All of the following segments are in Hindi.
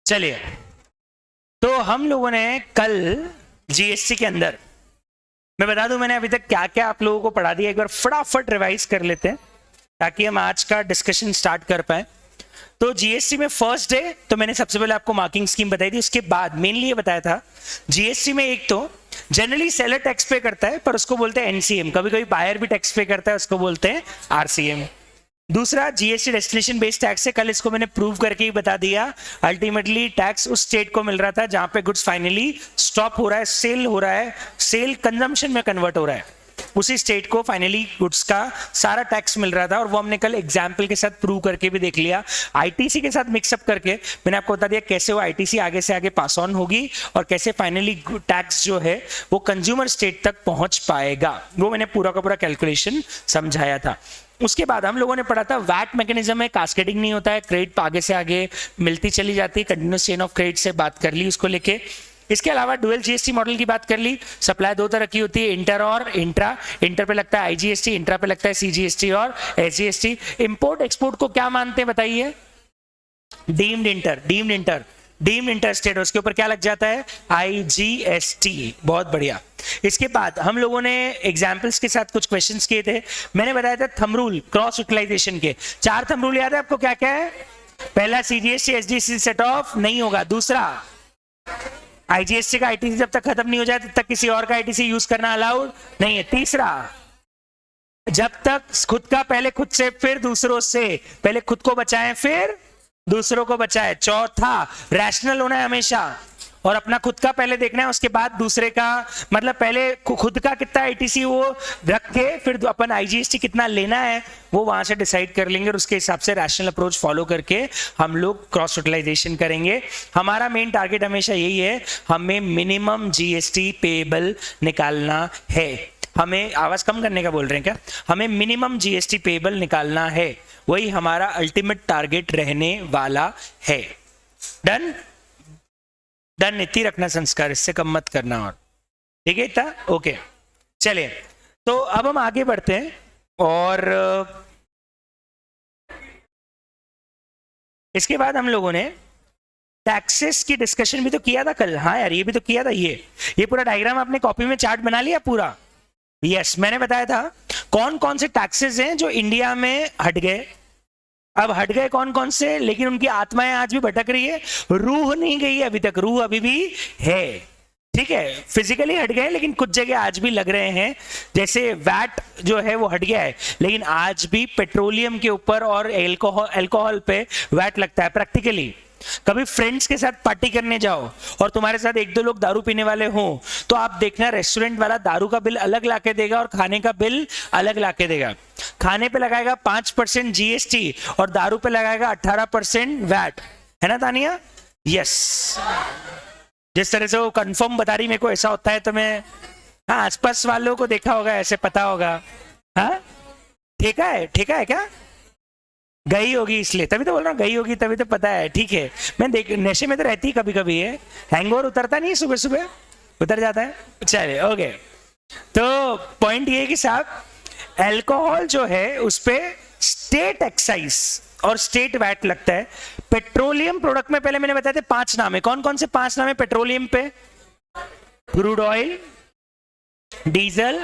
चलिए, तो हम लोगों ने कल जीएसटी के अंदर, मैं बता दूं मैंने अभी तक क्या क्या आप लोगों को पढ़ा दिया, एक बार फटाफट रिवाइज कर लेते हैं ताकि हम आज का डिस्कशन स्टार्ट कर पाए। तो जीएसटी में फर्स्ट डे तो मैंने सबसे पहले आपको मार्किंग स्कीम बताई थी, उसके बाद मेनली ये बताया था जीएसटी में एक तो जनरली सेलर टैक्स पे करता है पर उसको बोलते हैं एनसीएम, कभी कभी बायर भी टैक्स पे करता है उसको बोलते हैं आरसीएम। दूसरा जीएसटी डेस्टिनेशन बेस्ड टैक्स है, कल इसको मैंने प्रूव करके ही बता दिया। अल्टीमेटली टैक्स उस स्टेट को मिल रहा था जहां पे गुड्स फाइनली स्टॉप हो रहा है, सेल हो रहा है, सेल कंजम्पशन में कन्वर्ट हो रहा है, उसी स्टेट को फाइनली गुड्स का सारा टैक्स मिल रहा था। और वो हमने कल एग्जाम्पल के साथ प्रूव करके भी देख लिया, आईटीसी के साथ मिक्सअप करके मैंने आपको बता दिया कैसे वो आईटीसी आगे से आगे पास ऑन होगी और कैसे फाइनली टैक्स जो है वो कंज्यूमर स्टेट तक पहुंच पाएगा, वो मैंने पूरा का पूरा कैलकुलेशन समझाया था। उसके बाद हम लोगों ने पढ़ा था वैट मैकेनिज्म में कास्केडिंग नहीं होता है, क्रेडिट आगे से आगे मिलती चली जाती है, कंटिन्यूस चेन ऑफ क्रेडिट से बात कर ली उसको लेके। इसके अलावा डुअल जीएसटी मॉडल की बात कर ली, सप्लाई दो तरह की होती है, इंटर और इंट्रा। इंटर पे लगता है आईजीएसटी, इंट्रा पे लगता है सीजीएसटी और एसजीएसटी। इंपोर्ट एक्सपोर्ट को क्या मानते हैं बताइए? Deemed inter, deemed inter, deemed inter state, उसके ऊपर क्या लग जाता है? आईजीएसटी। बहुत बढ़िया। इसके बाद हम लोगों ने एग्जाम्पल्स के साथ कुछ क्वेश्चंस किए थे, मैंने बताया था थंब रूल क्रॉस यूटिलाइजेशन के 4 थंब रूल याद है आपको? क्या क्या है? पहला सीजीएसटी एसजीएसटी सेट ऑफ नहीं होगा, दूसरा आईजीएसटी का आईटीसी जब तक खत्म नहीं हो जाए तब तक किसी और का आईटीसी यूज करना अलाउड नहीं है, तीसरा जब तक खुद का पहले खुद से फिर दूसरों से, पहले खुद को बचाएं फिर दूसरों को बचाएं, चौथा रैशनल होना है हमेशा और अपना खुद का पहले देखना है उसके बाद दूसरे का, मतलब पहले खुद का कितना आईटीसी वो रख के फिर अपन आईजीएसटी कितना लेना है वो वहां से डिसाइड कर लेंगे और उसके हिसाब से रैशनल अप्रोच फॉलो करके हम लोग क्रॉस यूटिलाइजेशन करेंगे। हमारा मेन टारगेट हमेशा यही है, हमें मिनिमम जीएसटी पेएबल निकालना है। हमें आवाज कम करने का बोल रहे हैं क्या? हमें मिनिमम जीएसटी पेएबल निकालना है, वही हमारा अल्टीमेट टारगेट रहने वाला है। डन? डन, इतनी रखना संस्कार, इससे कम मत करना। और ठीक है इतना? ओके, चलिए तो अब हम आगे बढ़ते हैं और इसके बाद हम लोगों ने टैक्सेस की डिस्कशन भी तो किया था कल। हाँ यार, ये भी तो किया था। ये पूरा डायग्राम आपने कॉपी में चार्ट बना लिया पूरा? यस, मैंने बताया था कौन कौन से टैक्सेस हैं जो इंडिया में हट गए। अब हट गए कौन कौन से, लेकिन उनकी आत्माएं आज भी भटक रही है, रूह नहीं गई है अभी तक, रूह अभी भी है। ठीक है, फिजिकली हट गए लेकिन कुछ जगह आज भी लग रहे हैं। जैसे वैट जो है वो हट गया है लेकिन आज भी पेट्रोलियम के ऊपर और अल्कोहल पे वैट लगता है प्रैक्टिकली। कभी फ्रेंड्स के साथ पार्टी करने जाओ और तुम्हारे साथ एक दो लोग दारू पीने वाले हो तो आप देखना रेस्टोरेंट वाला दारू का बिल अलग लाके देगा और खाने का बिल अलग लाके देगा। खाने पे लगाएगा 5% जीएसटी और दारू पे लगाएगा 18% वैट, है ना तानिया? यस, जिस तरह से वो कंफर्म बता रही मेरे को ऐसा होता है तो मैं, हाँ आसपास वालों को देखा होगा ऐसे, पता होगा। हाँ ठेका है, ठेका है क्या? गई होगी इसलिए, तभी तो बोल रहा हूँ, गई होगी तभी तो पता है। ठीक है, मैं देख नशे में तो रहती कभी कभी है, हैंगओवर उतरता नहीं है, सुबह सुबह उतर जाता है। चलिए ओके, तो पॉइंट ये है कि साहब अल्कोहल जो है उस पे स्टेट एक्साइज और स्टेट वैट लगता है। पेट्रोलियम प्रोडक्ट में पहले मैंने बताया थे 5 नाम है, कौन कौन से 5 नाम है पेट्रोलियम पे? Crude oil, diesel,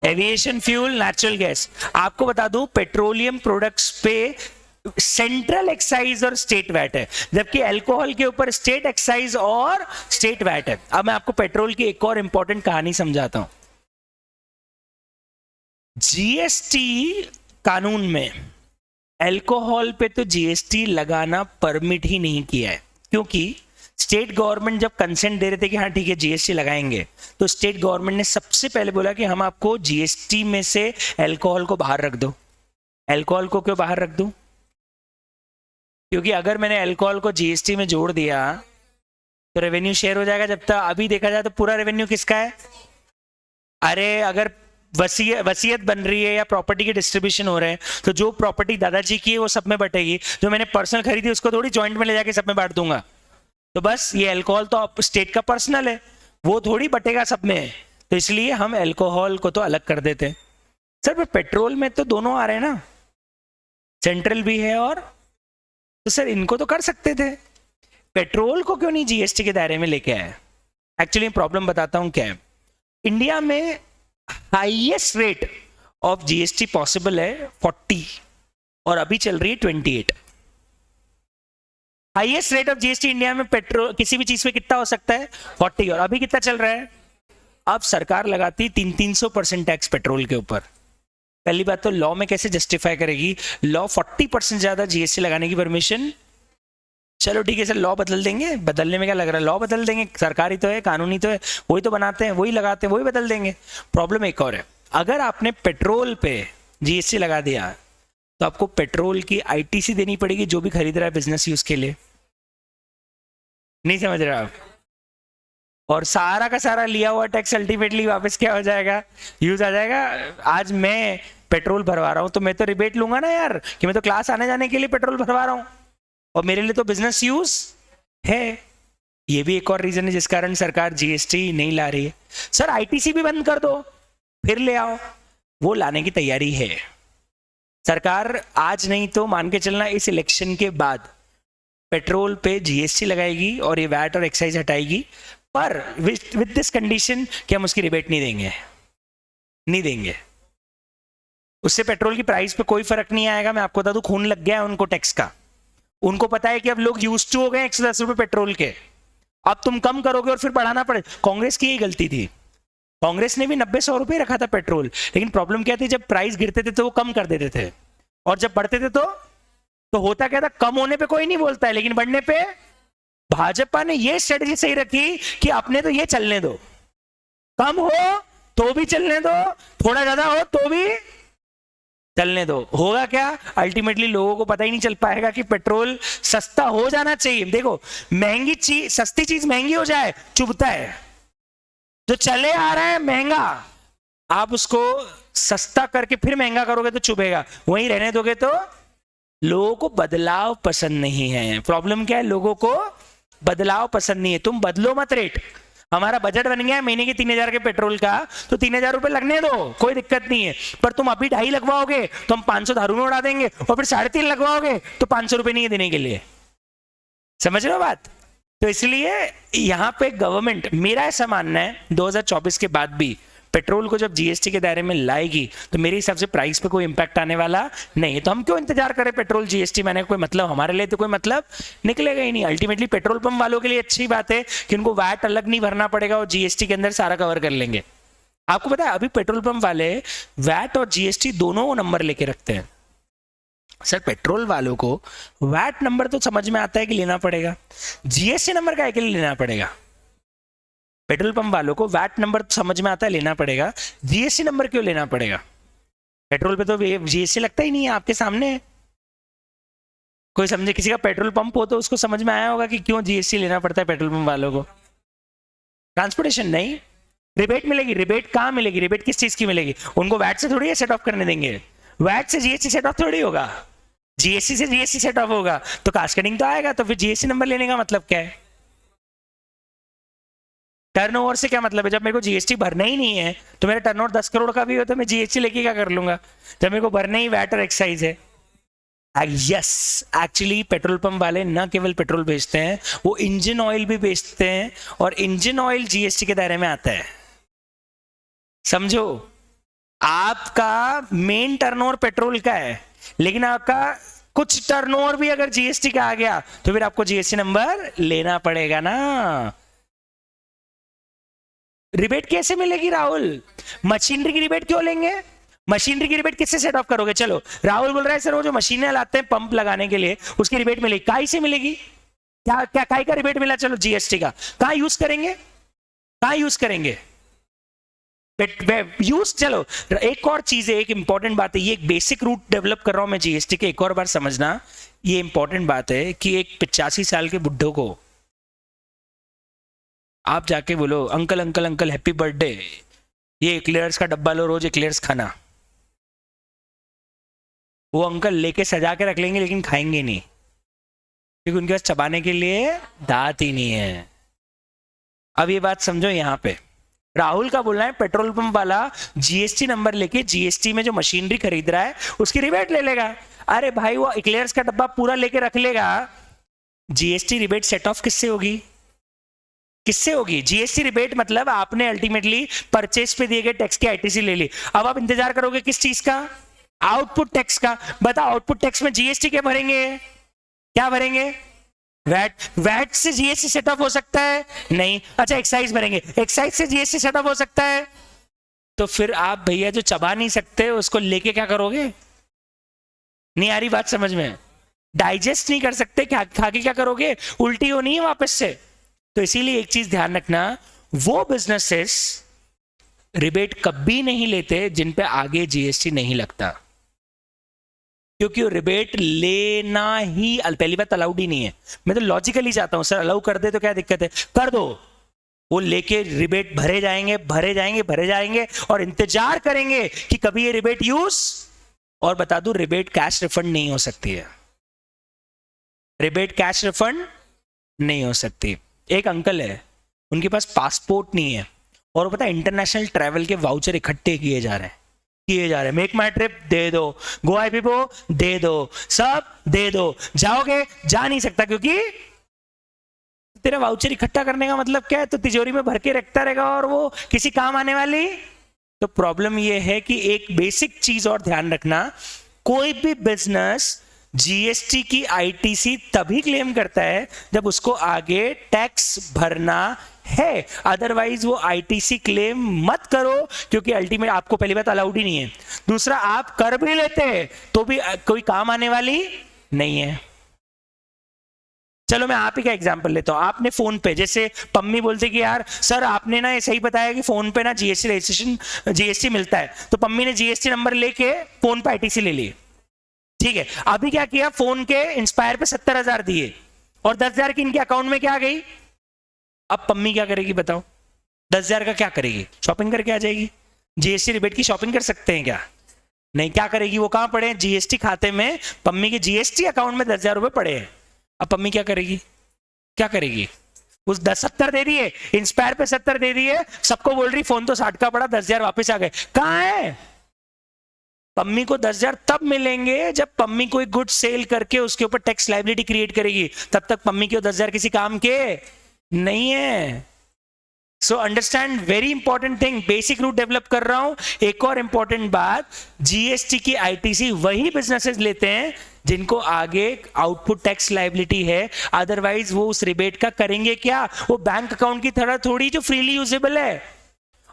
aviation fuel, natural gas. आपको बता दूं पेट्रोलियम प्रोडक्ट्स पे सेंट्रल एक्साइज और स्टेट वैट है, जबकि अल्कोहल के ऊपर स्टेट एक्साइज और स्टेट वैट है। अब मैं आपको पेट्रोल की एक और इंपॉर्टेंट कहानी समझाता हूं। जीएसटी कानून में अल्कोहल पे तो जीएसटी लगाना परमिट ही नहीं किया है, क्योंकि स्टेट गवर्नमेंट जब कंसेंट दे रहे थे कि हाँ ठीक है जीएसटी लगाएंगे, तो स्टेट गवर्नमेंट ने सबसे पहले बोला कि हम आपको जीएसटी में से अल्कोहल को बाहर रख दो। अल्कोहल को क्यों बाहर रख दूं? क्योंकि अगर मैंने अल्कोहल को जीएसटी में जोड़ दिया तो रेवेन्यू शेयर हो जाएगा। जब तक अभी देखा जाए तो पूरा रेवेन्यू किसका है? अरे अगर वसीयत बन रही है या प्रॉपर्टी के डिस्ट्रीब्यूशन हो रहे हैं तो जो प्रॉपर्टी दादाजी की है वो सब में बटेगी, जो मैंने पर्सनल खरीदी उसको थोड़ी जॉइंट में ले जाके सब में बांट दूंगा। तो बस ये अल्कोहल तो स्टेट का पर्सनल है, वो थोड़ी बटेगा सब में, तो इसलिए हम अल्कोहल को तो अलग कर देते हैं। सर पेट्रोल में तो दोनों आ रहे हैं ना, सेंट्रल भी है और, तो सर इनको तो कर सकते थे। पेट्रोल को क्यों नहीं जीएसटी के दायरे में लेके आए? एक्चुअली प्रॉब्लम बताता हूं क्या है। इंडिया में highest rate of GST possible है 40 और अभी चल रही है 28। Highest rate of GST India में पेट्रोल किसी भी चीज पे कितना हो सकता है 40, और अभी कितना चल रहा है? अब सरकार लगाती 300% टैक्स पेट्रोल के ऊपर। पहली बात तो लॉ में कैसे जस्टिफाई करेगी लॉ 40% ज्यादा जीएसटी लगाने की परमिशन? चलो ठीक है सर, लॉ बदल देंगे, बदलने में क्या लग रहा है, लॉ बदल देंगे, सरकारी तो है, कानूनी तो है, वही तो बनाते हैं, वही लगाते हैं, वही बदल देंगे। प्रॉब्लम एक और है, अगर आपने पेट्रोल पे जीएसटी लगा दिया तो आपको पेट्रोल की आईटीसी देनी पड़ेगी जो भी खरीद रहा है बिजनेस यूज के लिए। नहीं समझ रहे आप? और सारा का सारा लिया हुआ टैक्स अल्टीमेटली वापस क्या हो जाएगा? यूज आ जाएगा। आज मैं पेट्रोल भरवा रहा हूं तो मैं तो रिबेट लूंगा ना यार, कि मैं तो क्लास आने जाने के लिए पेट्रोल भरवा रहा हूं और मेरे लिए तो बिजनेस यूज है। ये भी एक और रीजन है जिस कारण सरकार जीएसटी नहीं ला रही है। सर आईटीसी भी बंद कर दो फिर ले आओ, वो लाने की तैयारी है सरकार। आज नहीं तो मान के चलना इस इलेक्शन के बाद पेट्रोल पे जीएसटी लगाएगी और ये वैट और एक्साइज हटाएगी, पर विद दिस कंडीशन कि हम उसकी रिबेट नहीं देंगे, नहीं देंगे। उससे पेट्रोल की प्राइस पे कोई फर्क नहीं आएगा। मैं आपको बता दूं, खून लग गया है उनको टैक्स का। उनको पता है कि अब लोग यूज्ड टू हो गए 110 रुपए पेट्रोल के, अब तुम कम करोगे और फिर बढ़ाना पड़े। कांग्रेस की ही गलती थी, कांग्रेस ने भी 90-100 रुपए रखा था पेट्रोल, लेकिन प्रॉब्लम क्या थी, जब प्राइस गिरते थे तो वो कम कर देते थे और जब बढ़ते थे तो होता क्या था, कम होने पे कोई नहीं बोलता है लेकिन बढ़ने पे भाजपा ने ये स्ट्रेटजी सही रखी कि अपने तो ये चलने दो, कम हो तो भी चलने दो, थोड़ा ज्यादा हो तो भी चलने दो। होगा क्या, अल्टीमेटली लोगों को पता ही नहीं चल पाएगा कि पेट्रोल सस्ता हो जाना चाहिए। देखो महंगी चीज, सस्ती चीज महंगी हो जाए चुभता है, जो चले आ रहा है महंगा आप उसको सस्ता करके फिर महंगा करोगे तो चुभेगा, वहीं रहने दोगे तो। लोगों को बदलाव पसंद नहीं है। प्रॉब्लम क्या है, लोगों को बदलाव पसंद नहीं है। तुम बदलो मत रेट। हमारा बजट बन गया है महीने के 3000 के पेट्रोल का, तो 3000 रुपए लगने दो, कोई दिक्कत नहीं है। पर तुम अभी 2.5 लगवाओगे तो हम 500 दारू में उड़ा देंगे, और फिर 3.5 लगवाओगे तो 500 रुपए नहीं है देने के लिए। समझ रहे हो बात? तो इसलिए यहां पे गवर्नमेंट, मेरा ऐसा मानना है 2024 के बाद भी पेट्रोल को जब जीएसटी के दायरे में लाएगी तो मेरे हिसाब से प्राइस पे कोई इंपैक्ट आने वाला नहीं है। तो हम क्यों इंतजार करें पेट्रोल जीएसटी में? कोई मतलब, हमारे लिए तो कोई मतलब निकलेगा ही नहीं। अल्टीमेटली पेट्रोल पंप वालों के लिए अच्छी बात है कि उनको वैट अलग नहीं भरना पड़ेगा और जीएसटी के अंदर सारा कवर कर लेंगे। आपको पता है अभी पेट्रोल पंप वाले वैट और जीएसटी दोनों नंबर लेके रखते हैं। सर पेट्रोल वालों को वैट नंबर तो समझ में आता है कि लेना पड़ेगा, जीएसटी नंबर का के लिए लेना पड़ेगा? पेट्रोल पंप वालों को वैट नंबर समझ में आता है लेना पड़ेगा, जीएसटी नंबर क्यों लेना पड़ेगा? पेट्रोल पे तो जीएसटी लगता ही नहीं है, आपके सामने। कोई समझे, किसी का पेट्रोल पंप हो तो उसको समझ में आया होगा कि क्यों जीएसटी लेना पड़ता है पेट्रोल पंप वालों को। ट्रांसपोर्टेशन नहीं, रिबेट मिलेगी। रिबेट कहां मिलेगी? रिबेट किस चीज की मिलेगी? उनको वैट से थोड़ी सेट ऑफ करने देंगे, वैट से जीएसटी सेट ऑफ थोड़ी होगा, जीएसटी से जीएसटी सेट ऑफ होगा तो कास्केडिंग तो आएगा। तो फिर जीएसटी नंबर लेने का मतलब क्या है? टर्नओवर से क्या मतलब है? जब मेरे को जीएसटी भरना ही नहीं है तो मेरा टर्नओवर 10 करोड़ का भी हो तो मैं जीएसटी लेके क्या कर लूंगा, जब मेरे को भरना ही वैट और एक्साइज है। यस, एक्चुअली पेट्रोल पंप वाले न केवल पेट्रोल बेचते हैं, वो इंजन ऑयल भी बेचते हैं और इंजन ऑयल जीएसटी के दायरे में आता है। समझो, आपका मेन टर्नओवर पेट्रोल का है, लेकिन आपका कुछ टर्नओवर भी अगर जीएसटी का आ गया तो फिर आपको जीएसटी नंबर लेना पड़ेगा ना। रिबेट कैसे मिलेगी राहुल? मशीनरी की रिबेट क्यों लेंगे? मशीनरी की रिबेट किससे सेट ऑफ करोगे? चलो राहुल बोल रहा है सर वो जो मशीनें लाते हैं पंप लगाने के लिए उसकी रिबेट मिलेगी, काई से मिलेगी? क्या क्या काई का रिबेट मिला? चलो जीएसटी का कहां यूज करेंगे? कहां यूज करेंगे यूज? चलो एक और चीज है, एक इंपॉर्टेंट बात है, ये एक बेसिक रूट डेवलप कर रहा हूं मैं जीएसटी के, एक और बार समझना। ये इंपॉर्टेंट बात है कि एक 85 साल के बुड्ढों को आप जाके बोलो uncle uncle uncle happy birthday, ये एक्लेयर्स का डब्बा लो, रोज एक्लेयर्स खाना, वो अंकल लेके सजा के रख लेंगे लेकिन खाएंगे नहीं, क्योंकि उनके पास चबाने के लिए दांत ही नहीं है। अब ये बात समझो, यहां पे राहुल का बोलना है पेट्रोल पंप वाला जीएसटी नंबर लेके जीएसटी में जो मशीनरी खरीद रहा है उसकी रिबेट ले लेगा। अरे भाई वो एक्लेयर्स का डब्बा पूरा लेके रख लेगा जीएसटी रिबेट सेट ऑफ किससे होगी? किससे होगी? जीएसटी रिबेट मतलब आपने अल्टीमेटली परचेस पे दिए गए टैक्स की आईटीसी ले ली, अब आप इंतजार करोगे किस चीज का? आउटपुट टैक्स का। बताओ आउटपुट टैक्स में जीएसटी क्या भरेंगे? क्या भरेंगे? वैट। वैट से जीएसटी सेट ऑफ हो सकता है? नहीं। अच्छा एक्साइज भरेंगे, एक्साइज से जीएसटी सेट ऑफ हो सकता है? तो फिर आप भैया जो चबा नहीं सकते उसको लेके क्या करोगे? नहीं आ रही बात समझ में? डाइजेस्ट नहीं कर सकते, खा के क्या करोगे? उल्टी होनी है वापस से। तो इसीलिए एक चीज ध्यान रखना, वो बिजनेसेस रिबेट कभी नहीं लेते जिन पे आगे जीएसटी नहीं लगता, क्योंकि वो रिबेट लेना ही पहली बात अलाउड ही नहीं है। मैं तो लॉजिकली चाहता हूं सर अलाउ कर दे तो क्या दिक्कत है, कर दो। वो लेके रिबेट भरे जाएंगे भरे जाएंगे भरे जाएंगे और इंतजार करेंगे कि कभी ये रिबेट यूज। और बता दूं रिबेट कैश रिफंड नहीं हो सकती है, रिबेट कैश रिफंड नहीं हो सकती। एक अंकल है उनके पास पासपोर्ट नहीं है और वो पता है इंटरनेशनल ट्रैवल के वाउचर इकट्ठे किए जा रहे हैं, मेक माई ट्रिप दे दो, गोवा पीपो दे दो, सब दे दो, जाओगे जा नहीं सकता क्योंकि तेरा वाउचर इकट्ठा करने का मतलब क्या है? तो तिजोरी में भर के रखता रहेगा और वो किसी काम आने वाली। तो प्रॉब्लम ये है कि एक बेसिक चीज और ध्यान रखना, कोई भी बिजनेस जीएसटी की आईटीसी तभी क्लेम करता है जब उसको आगे टैक्स भरना है, अदरवाइज वो आईटीसी क्लेम मत करो, क्योंकि अल्टीमेट आपको पहली बात अलाउड ही नहीं है, दूसरा आप कर भी लेते तो भी कोई काम आने वाली नहीं है। चलो मैं आप ही का एग्जांपल लेता हूं, आपने फोन पे, जैसे पम्मी बोलते कि यार सर आपने ना सही बताया कि फोन पे ना जीएसटी रजिस्ट्रेशन जीएसटी मिलता है, तो पम्मी ने जीएसटी नंबर लेके फोन पे आईटीसी ले ली, ठीक है। अभी क्या किया, फोन के इंस्पायर पे 70,000 दिए और 10,000 की इनके अकाउंट में क्या आ गई। अब पम्मी क्या करेगी बताओ? 10,000 का क्या करेगी? शॉपिंग करके आ जाएगी। जीएसटी रिबेट की शॉपिंग कर सकते हैं क्या? नहीं। क्या करेगी? वो कहां पड़े हैं? जीएसटी खाते में, पम्मी के जीएसटी अकाउंट में 10,000 रुपए पड़े हैं। अब पम्मी क्या करेगी? क्या करेगी? उस 70 दे दिए, इंस्पायर पे 70 दे दिए, सबको बोल रही फोन तो 60 का पड़ा, 10,000 वापस आ गए। कहां है? पम्मी को 10,000 तब मिलेंगे जब पम्मी कोई गुड सेल करके उसके ऊपर टैक्स लायबिलिटी क्रिएट करेगी, तब तक पम्मी के 10,000 किसी काम के नहीं है। So understand very important thing, basic root develop कर रहा हूं। एक और इंपॉर्टेंट बात, जीएसटी की आईटीसी वही बिजनेसेस लेते हैं जिनको आगे आउटपुट टैक्स लायबिलिटी है, अदरवाइज वो उस रिबेट का करेंगे क्या? वो बैंक अकाउंट की तरह थोड़ी जो फ्रीली यूजेबल है,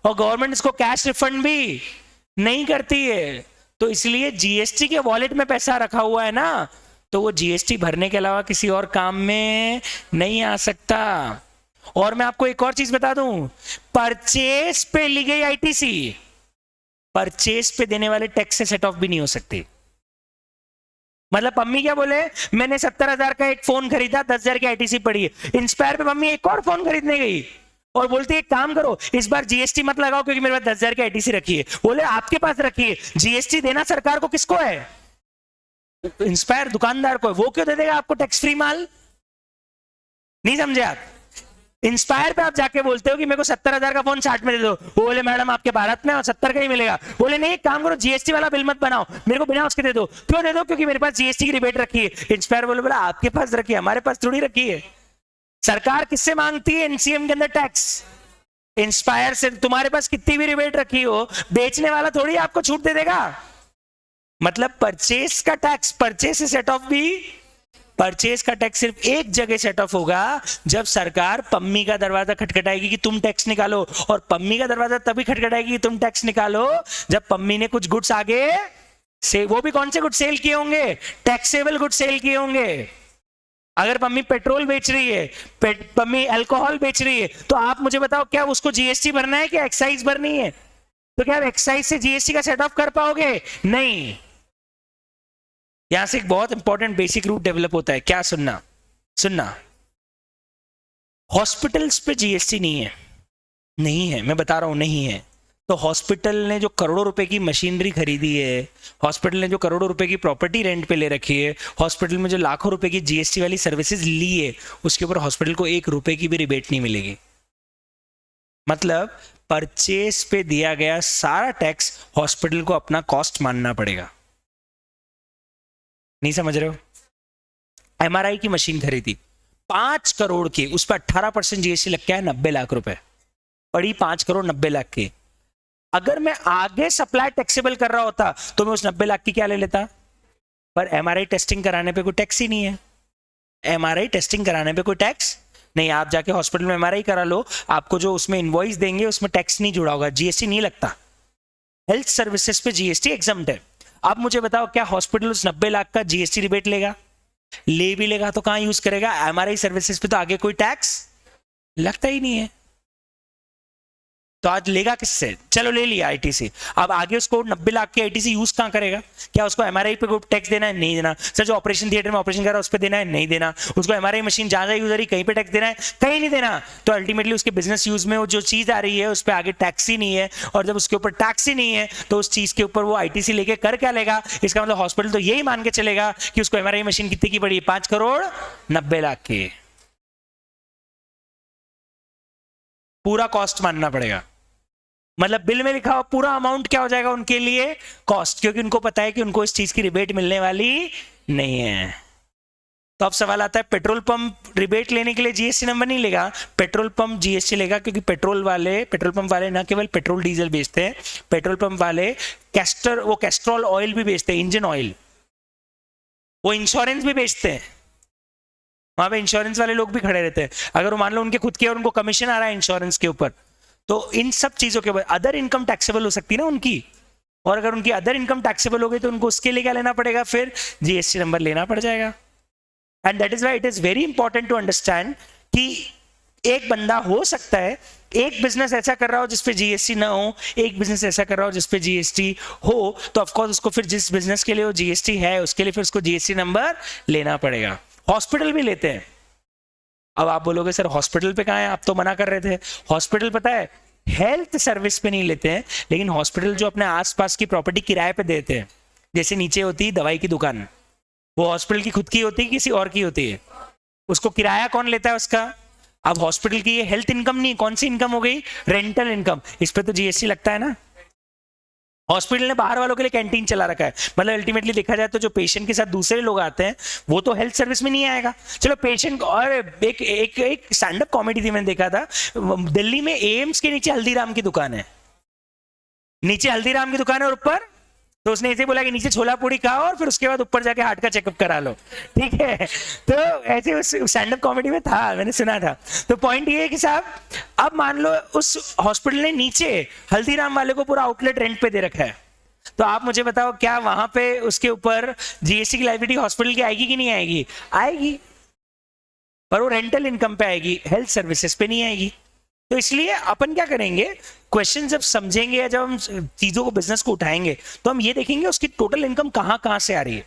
और गवर्नमेंट इसको कैश रिफंड भी नहीं करती है। तो इसलिए जीएसटी के वॉलेट में पैसा रखा हुआ है ना, तो वो जीएसटी भरने के अलावा किसी और काम में नहीं आ सकता। और मैं आपको एक और चीज बता दूं, परचेस पे ली गई आईटीसी परचेस पे देने वाले टैक्स से सेट ऑफ भी नहीं हो सकती। मतलब पम्मी क्या बोले, मैंने 70,000 का एक फोन खरीदा, 10,000 की आईटीसी पड़ी है, इंस्पायर पे मम्मी एक और फोन खरीदने गई और बोलती है काम करो इस बार जीएसटी मत लगाओ क्योंकि मेरे पास 10,000 की आईटीसी रखी है। बोले आपके पास रखी है, जीएसटी देना सरकार को किसको है? इंस्पायर दुकानदार को है। वो क्यों दे देगा आपको टैक्स फ्री माल? नहीं समझे आप? इंस्पायर पे आप जाके बोलते हो कि मेरे को 70,000 का फोन 60 में दे दो, वो बोले मैडम आपके भारत में और 70 का ही मिलेगा। बोले नहीं एक काम करो, जीएसटी वाला बिल मत बनाओ, मेरे को बिना उसके दे दो। क्यों दे दो? क्योंकि मेरे पास जीएसटी की रिबेट रखी है। इंस्पायर बोले बोला आपके पास रखी है, हमारे पास थोड़ी रखी है। सरकार किससे मांगती है एनसीएम के अंदर टैक्स? इंस्पायर से। तुम्हारे पास कितनी भी रिबेट रखी हो, बेचने वाला थोड़ी आपको छूट दे देगा। मतलब परचेस का टैक्स, परचेस से सेट ऑफ भी, परचेस का टैक्स सिर्फ एक जगह सेट ऑफ होगा जब सरकार पम्मी का दरवाजा खटखटाएगी कि तुम टैक्स निकालो, और पम्मी का दरवाजा तभी खटखटाएगी कि तुम टैक्स निकालो जब पम्मी ने कुछ गुड्स आगे से, वो भी कौन से गुड्स सेल किए होंगे? टैक्सेबल गुड्स सेल किए होंगे। अगर पम्मी पेट्रोल बेच रही है, पम्मी अल्कोहल बेच रही है, तो आप मुझे बताओ क्या उसको जीएसटी भरना है कि एक्साइज भरनी है? तो क्या आप एक्साइज से जीएसटी का सेट ऑफ कर पाओगे? नहीं। यहां से एक बहुत इंपॉर्टेंट बेसिक रूट डेवलप होता है। क्या? सुनना, हॉस्पिटल्स पे जीएसटी नहीं है, मैं बता रहा हूं नहीं है। तो हॉस्पिटल ने जो करोड़ों रुपए की मशीनरी खरीदी है, हॉस्पिटल ने जो करोड़ों रुपए की प्रॉपर्टी रेंट पे ले रखी है, हॉस्पिटल में जो लाखों रुपए की जीएसटी वाली सर्विसेज ली है, उसके ऊपर हॉस्पिटल को 1 रुपए की भी रिबेट नहीं मिलेगी। मतलब परचेस पे दिया गया सारा टैक्स हॉस्पिटल को अपना कॉस्ट मानना पड़ेगा। नहीं समझ रहे हो? एमआरआई की मशीन खरीदी, 5 करोड़ की, उस पर 18% जीएसटी लग गया है, 90 लाख रुपए पड़ी, 5 करोड़ 90 लाख की। अगर मैं आगे सप्लाई टैक्सेबल कर रहा होता तो मैं उस 90 लाख की क्या ले लेता, पर एमआरआई टेस्टिंग कराने पे कोई टैक्स ही नहीं है। एमआरआई टेस्टिंग कराने पे कोई टैक्स नहीं। आप जाके हॉस्पिटल में एमआरआई करा लो, आपको जो उसमें इनवॉइस देंगे उसमें टैक्स नहीं जुड़ा होगा, जीएसटी नहीं लगता। हेल्थ सर्विसेज पे जीएसटी एग्जम्प्ट है। आप मुझे बताओ, क्या हॉस्पिटल उस 90 लाख का जीएसटी रिबेट लेगा? ले भी लेगा तो कहां यूज करेगा? एमआरआई सर्विसेज पे तो आगे कोई टैक्स लगता ही नहीं है, तो आज लेगा किससे? चलो ले लिया आईटीसी, अब आगे उसको 90 लाख के आईटीसी यूज कहां करेगा? क्या उसको एमआरआई पे टैक्स देना है? नहीं देना। सर जो ऑपरेशन थिएटर में ऑपरेशन कर रहा है उस पर देना है? नहीं देना। उसको एमआरआई मशीन जहां जहां यूज आ रही कहीं पे टैक्स देना है? कहीं नहीं देना। तो अल्टीमेटली उसके बिजनेस यूज में वो जो चीज आ रही है उस पर आगे टैक्स ही नहीं है, और जब उसके ऊपर टैक्स ही नहीं है तो उस चीज के ऊपर वो आईटीसी लेके कर क्या लेगा? इसका मतलब हॉस्पिटल तो यही मान के चलेगा कि उसको एमआरआई मशीन कितने की पड़ी? 5 करोड़ 90 लाख की। पूरा कॉस्ट मानना पड़ेगा, मतलब बिल में लिखा हुआ पूरा अमाउंट क्या हो जाएगा उनके लिए? कॉस्ट, क्योंकि उनको पता है कि उनको इस चीज की रिबेट मिलने वाली नहीं है। तो अब सवाल आता है, पेट्रोल पंप रिबेट लेने के लिए जीएसटी नंबर नहीं लेगा, पेट्रोल पंप जीएसटी लेगा, क्योंकि पेट्रोल पंप वाले ना केवल पेट्रोल डीजल बेचते हैं, पेट्रोल पंप वाले कैस्ट्रॉल ऑयल भी बेचते हैं, इंजन ऑयल, वो इंश्योरेंस भी बेचते हैं। वहां पे इंश्योरेंस वाले लोग भी खड़े रहते हैं। अगर वो मान लो उनके खुद के और उनको कमीशन आ रहा है इंश्योरेंस के ऊपर, तो इन सब चीजों के ऊपर अदर इनकम टैक्सेबल हो सकती है ना उनकी, और अगर उनकी अदर इनकम टैक्सेबल हो गई तो उनको उसके लिए क्या लेना पड़ेगा? फिर जीएसटी नंबर लेना पड़ जाएगा। And that is why it is very important to understand कि एक बंदा हो सकता है एक बिजनेस ऐसा कर रहा हो जिसपे जीएसटी ना हो, एक बिजनेस ऐसा कर रहा हो जिसपे जीएसटी हो, तो ऑफकोर्स उसको फिर जिस बिजनेस के लिए वो जीएसटी है उसके लिए फिर उसको जीएसटी नंबर लेना पड़ेगा। हॉस्पिटल भी लेते हैं। अब आप बोलोगे सर हॉस्पिटल पे कहां है, आप तो मना कर रहे थे। हॉस्पिटल पता है हेल्थ सर्विस पे नहीं लेते हैं, लेकिन हॉस्पिटल जो अपने आसपास की प्रॉपर्टी किराए पे देते हैं, जैसे नीचे होती है दवाई की दुकान, वो हॉस्पिटल की खुद की होती है किसी और की होती है? उसको किराया कौन लेता है उसका? अब हॉस्पिटल की ये हेल्थ इनकम नहीं, कौन सी इनकम हो गई? Rental income. इस पे तो जीएसटी लगता है ना। हॉस्पिटल ने बाहर वालों के लिए कैंटीन चला रखा है, मतलब अल्टीमेटली देखा जाए तो जो पेशेंट के साथ दूसरे लोग आते हैं वो तो हेल्थ सर्विस में नहीं आएगा। चलो पेशेंट, और एक स्टैंड अप कॉमेडी थी मैंने देखा था, दिल्ली में एम्स के नीचे हल्दीराम की दुकान है, नीचे हल्दीराम की दुकान है और ऊपर, तो उसने ऐसे बोला कि नीचे छोला पूड़ी खाओ और फिर उसके बाद ऊपर जाके हार्ट का चेकअप करा लो, ठीक है। तो ऐसे उस स्टैंड अप कॉमेडी में था, मैंने सुना था। तो पॉइंट ये है कि साहब अब मान लो उस हॉस्पिटल ने नीचे हल्दीराम वाले को पूरा आउटलेट रेंट पे दे रखा है, तो आप मुझे बताओ क्या वहां पे उसके ऊपर जीएसटी की लायबिलिटी हॉस्पिटल की आएगी कि नहीं आएगी? आएगी, पर वो रेंटल इनकम पे आएगी, हेल्थ सर्विसेज पे नहीं आएगी। तो इसलिए अपन क्या करेंगे, क्वेश्चन जब समझेंगे या जब हम चीजों को बिजनेस को उठाएंगे तो हम ये देखेंगे उसकी टोटल इनकम कहां कहां से आ रही है,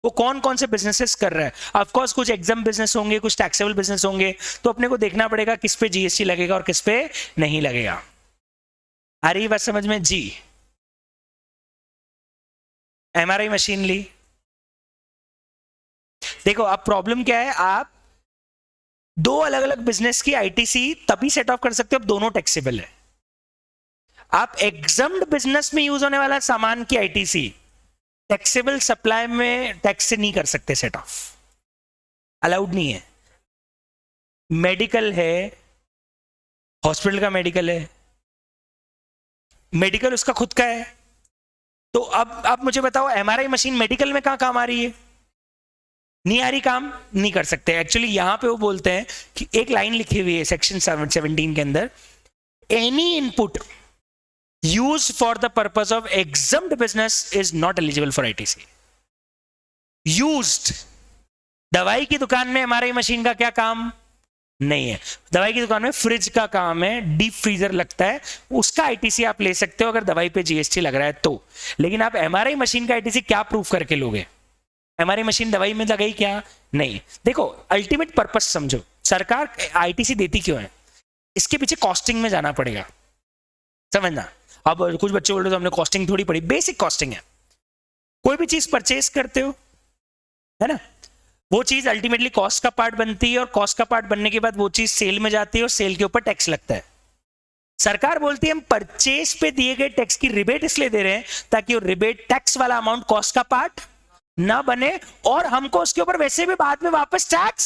वो कौन कौन से बिजनेसेस कर रहा है। ऑफ कोर्स कुछ एग्जाम बिजनेस होंगे, कुछ टैक्सेबल बिजनेस होंगे, तो अपने को देखना पड़ेगा किस पे जीएसटी लगेगा और किस पे नहीं लगेगा। आ रही बात समझ में जी? एमआरआई मशीन ली, देखो अब प्रॉब्लम क्या है, आप दो अलग अलग बिजनेस की आईटीसी तभी सेट ऑफ कर सकते हो दोनों टैक्सेबल है। आप एग्जम्ड बिजनेस में यूज होने वाला सामान की आईटीसी टैक्सेबल सप्लाई में टैक्स से नहीं कर सकते सेट ऑफ, अलाउड नहीं है। मेडिकल है, हॉस्पिटल का मेडिकल है, मेडिकल उसका खुद का है, तो अब आप मुझे बताओ एमआरआई मशीन मेडिकल में कहां काम आ रही है? नहीं आ रही, काम नहीं कर सकते। एक्चुअली यहां पे वो बोलते हैं कि एक लाइन लिखी हुई है सेक्शन 17 के अंदर, any input used for the purpose of exempt business is not eligible for ITC. Used, दवाई की दुकान में एमआरआई मशीन का क्या काम? नहीं है। दवाई की दुकान में फ्रिज का काम है, डीप फ्रीजर लगता है, उसका आईटीसी आप ले सकते हो अगर दवाई पे जीएसटी लग रहा है तो। लेकिन आप एमआरआई मशीन का आईटीसी क्या प्रूफ करके लोगे? एमआरआई मशीन दवाई में लगाई क्या? नहीं। देखो अल्टीमेट पर्पस समझो, सरकार आईटीसी देती क्यों है, इसके पीछे कॉस्टिंग में जाना पड़ेगा, समझना। अब कुछ बच्चे बोल रहे हो तो हमने कॉस्टिंग थोड़ी पढ़ी, बेसिक कॉस्टिंग है। कोई भी चीज परचेस करते हो है ना, वो चीज अल्टीमेटली कॉस्ट का पार्ट बनती है, और कॉस्ट का पार्ट बनने के बाद वो चीज सेल में जाती है और सेल के ऊपर टैक्स लगता है। सरकार बोलती है हम परचेस पे दिए गए टैक्स की रिबेट इसलिए दे रहे हैं ताकि वो रिबेट टैक्स वाला अमाउंट कॉस्ट का पार्ट ना बने, और हमको उसके ऊपर वैसे भी बाद में वापस टैक्स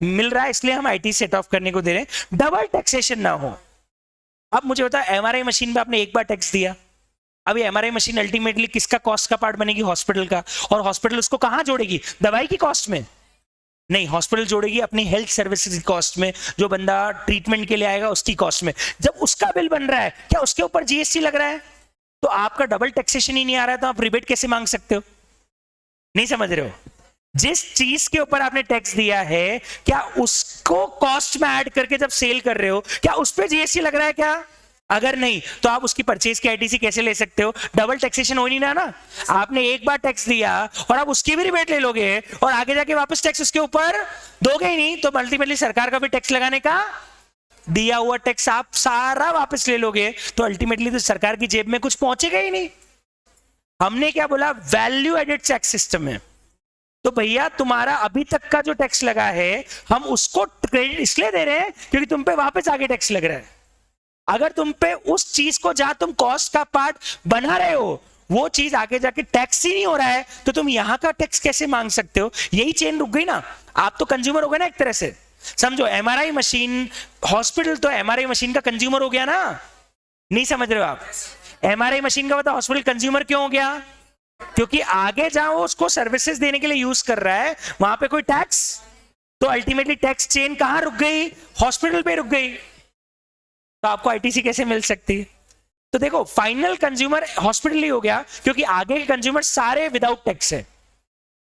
मिल रहा है इसलिए हम आईटी सेट ऑफ करने को दे रहे हैं, डबल टैक्सेशन ना हो। अब मुझे बताओ, एमआरआई मशीन पे आपने एक बार टैक्स दिया, अब ये एमआरआई मशीन अल्टीमेटली किसका कॉस्ट का पार्ट बनेगी? हॉस्पिटल का। और हॉस्पिटल उसको कहां जोड़ेगी? दवाई की कॉस्ट में नहीं, हॉस्पिटल जोड़ेगी अपनी हेल्थ सर्विसेज की कॉस्ट में, जो बंदा ट्रीटमेंट के लिए आएगा उसकी कॉस्ट में। जब उसका बिल बन रहा है, क्या उसके ऊपर जीएसटी लग रहा है? तो आपका डबल टैक्सेशन ही नहीं आ रहा है, तो आप रिबेट कैसे मांग सकते हो? नहीं समझ रहे हो? जिस चीज के ऊपर आपने टैक्स दिया है, क्या उसको कॉस्ट में ऐड करके जब सेल कर रहे हो, क्या उस पर जीएसटी लग रहा है क्या? अगर नहीं, तो आप उसकी परचेज की आईटीसी कैसे ले सकते हो? डबल टैक्सेशन हो नहीं रहा ना। आपने एक बार टैक्स दिया और आप उसकी भी रिबेट ले लोगे और आगे जाके वापस टैक्स उसके ऊपर दोगे ही नहीं, तो अल्टीमेटली सरकार का भी टैक्स लगाने का दिया हुआ टैक्स आप सारा वापस ले लोगे, तो अल्टीमेटली तो सरकार की जेब में कुछ पहुंचेगा ही नहीं। हमने क्या बोला? वैल्यू एडेड टैक्स सिस्टम है। तो भैया तुम्हारा अभी तक का जो टैक्स लगा है, हम उसको क्रेडिट इसलिए दे रहे हैं क्योंकि तुम पे वापस आगे टैक्स लग रहा है। अगर तुम पे उस चीज को जहां तुम कॉस्ट का पार्ट बना रहे हो, वो चीज आगे जाके टैक्स ही नहीं हो रहा है, तो तुम यहां का टैक्स कैसे मांग सकते हो? यही चेन रुक गई ना। आप तो कंज्यूमर हो गए ना एक तरह से, समझो। एमआरआई मशीन, हॉस्पिटल तो एमआरआई मशीन का कंज्यूमर हो गया ना। नहीं समझ रहे हो आप? एमआरआई मशीन का मतलब हॉस्पिटल कंज्यूमर क्यों हो गया? क्योंकि आगे जहां वो उसको सर्विसेज देने के लिए यूज कर रहा है, वहां पे कोई टैक्स, तो अल्टीमेटली टैक्स चेन कहां रुक गई? हॉस्पिटल पे रुक गई। तो आपको आईटीसी कैसे मिल सकती? तो देखो, फाइनल कंज्यूमर हॉस्पिटल ही हो गया, क्योंकि आगे के कंज्यूमर सारे विदाउट टैक्स है।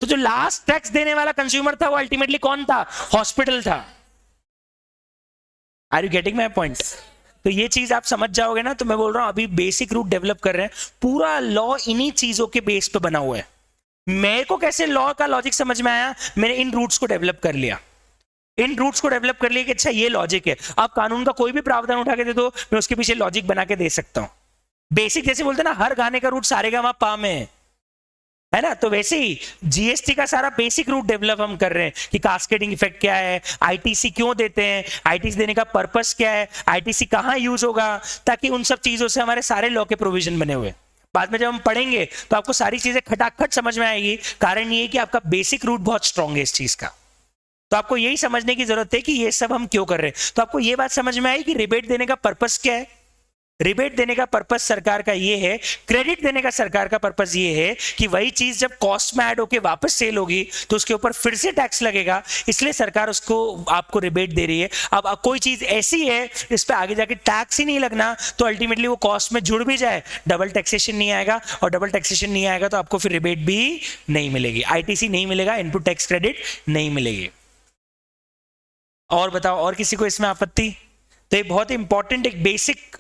तो जो लास्ट टैक्स देने वाला कंज्यूमर था, वो अल्टीमेटली कौन था? हॉस्पिटल था। Are you getting my point? तो ये चीज आप समझ जाओगे ना। तो मैं बोल रहा हूं, अभी बेसिक रूट डेवलप कर रहे हैं, पूरा लॉ इन्हीं चीजों के बेस पे बना हुआ है। मेरे को कैसे लॉ का लॉजिक समझ में आया? मैंने इन रूट्स को डेवलप कर लिया, इन रूट्स को डेवलप कर लिया कि अच्छा ये लॉजिक है। आप कानून का कोई भी प्रावधान उठा के दे दो, मैं उसके पीछे लॉजिक बना के दे सकता हूं। बेसिक जैसे बोलते ना, हर गाने का रूट सारेगामा पा में है ना, तो वैसे ही जीएसटी का सारा बेसिक रूट डेवलप हम कर रहे हैं कि कास्केडिंग इफेक्ट क्या है, आईटीसी क्यों देते हैं, आईटीसी देने का पर्पस क्या है, आईटीसी कहां यूज होगा, ताकि उन सब चीजों से हमारे सारे लॉ के प्रोविजन बने हुए। बाद में जब हम पढ़ेंगे तो आपको सारी चीजें खटाखट समझ में आएगी। कारण ये है कि आपका बेसिक रूट बहुत स्ट्रांग है इस चीज का। तो आपको यही समझने की जरूरत है कि ये सब हम क्यों कर रहे हैं। तो आपको ये बात समझ में आई कि रिबेट देने का पर्पस क्या है? रिबेट देने का पर्पस सरकार का ये है, क्रेडिट देने का सरकार का पर्पस ये है कि वही चीज जब कॉस्ट में ऐड होके वापस सेल होगी तो उसके ऊपर फिर से टैक्स लगेगा, इसलिए सरकार उसको आपको रिबेट दे रही है। अब कोई चीज ऐसी है इस पे आगे जाके टैक्स ही नहीं लगना, तो अल्टीमेटली वो कॉस्ट में जुड़ भी जाए, डबल टैक्सेशन नहीं आएगा, और डबल टैक्सेशन नहीं आएगा तो आपको फिर रिबेट भी नहीं मिलेगी, आईटीसी नहीं मिलेगा, इनपुट टैक्स क्रेडिट नहीं मिलेगी। और बताओ, और किसी को इसमें आपत्ति? तो ये बहुत इंपॉर्टेंट एक बेसिक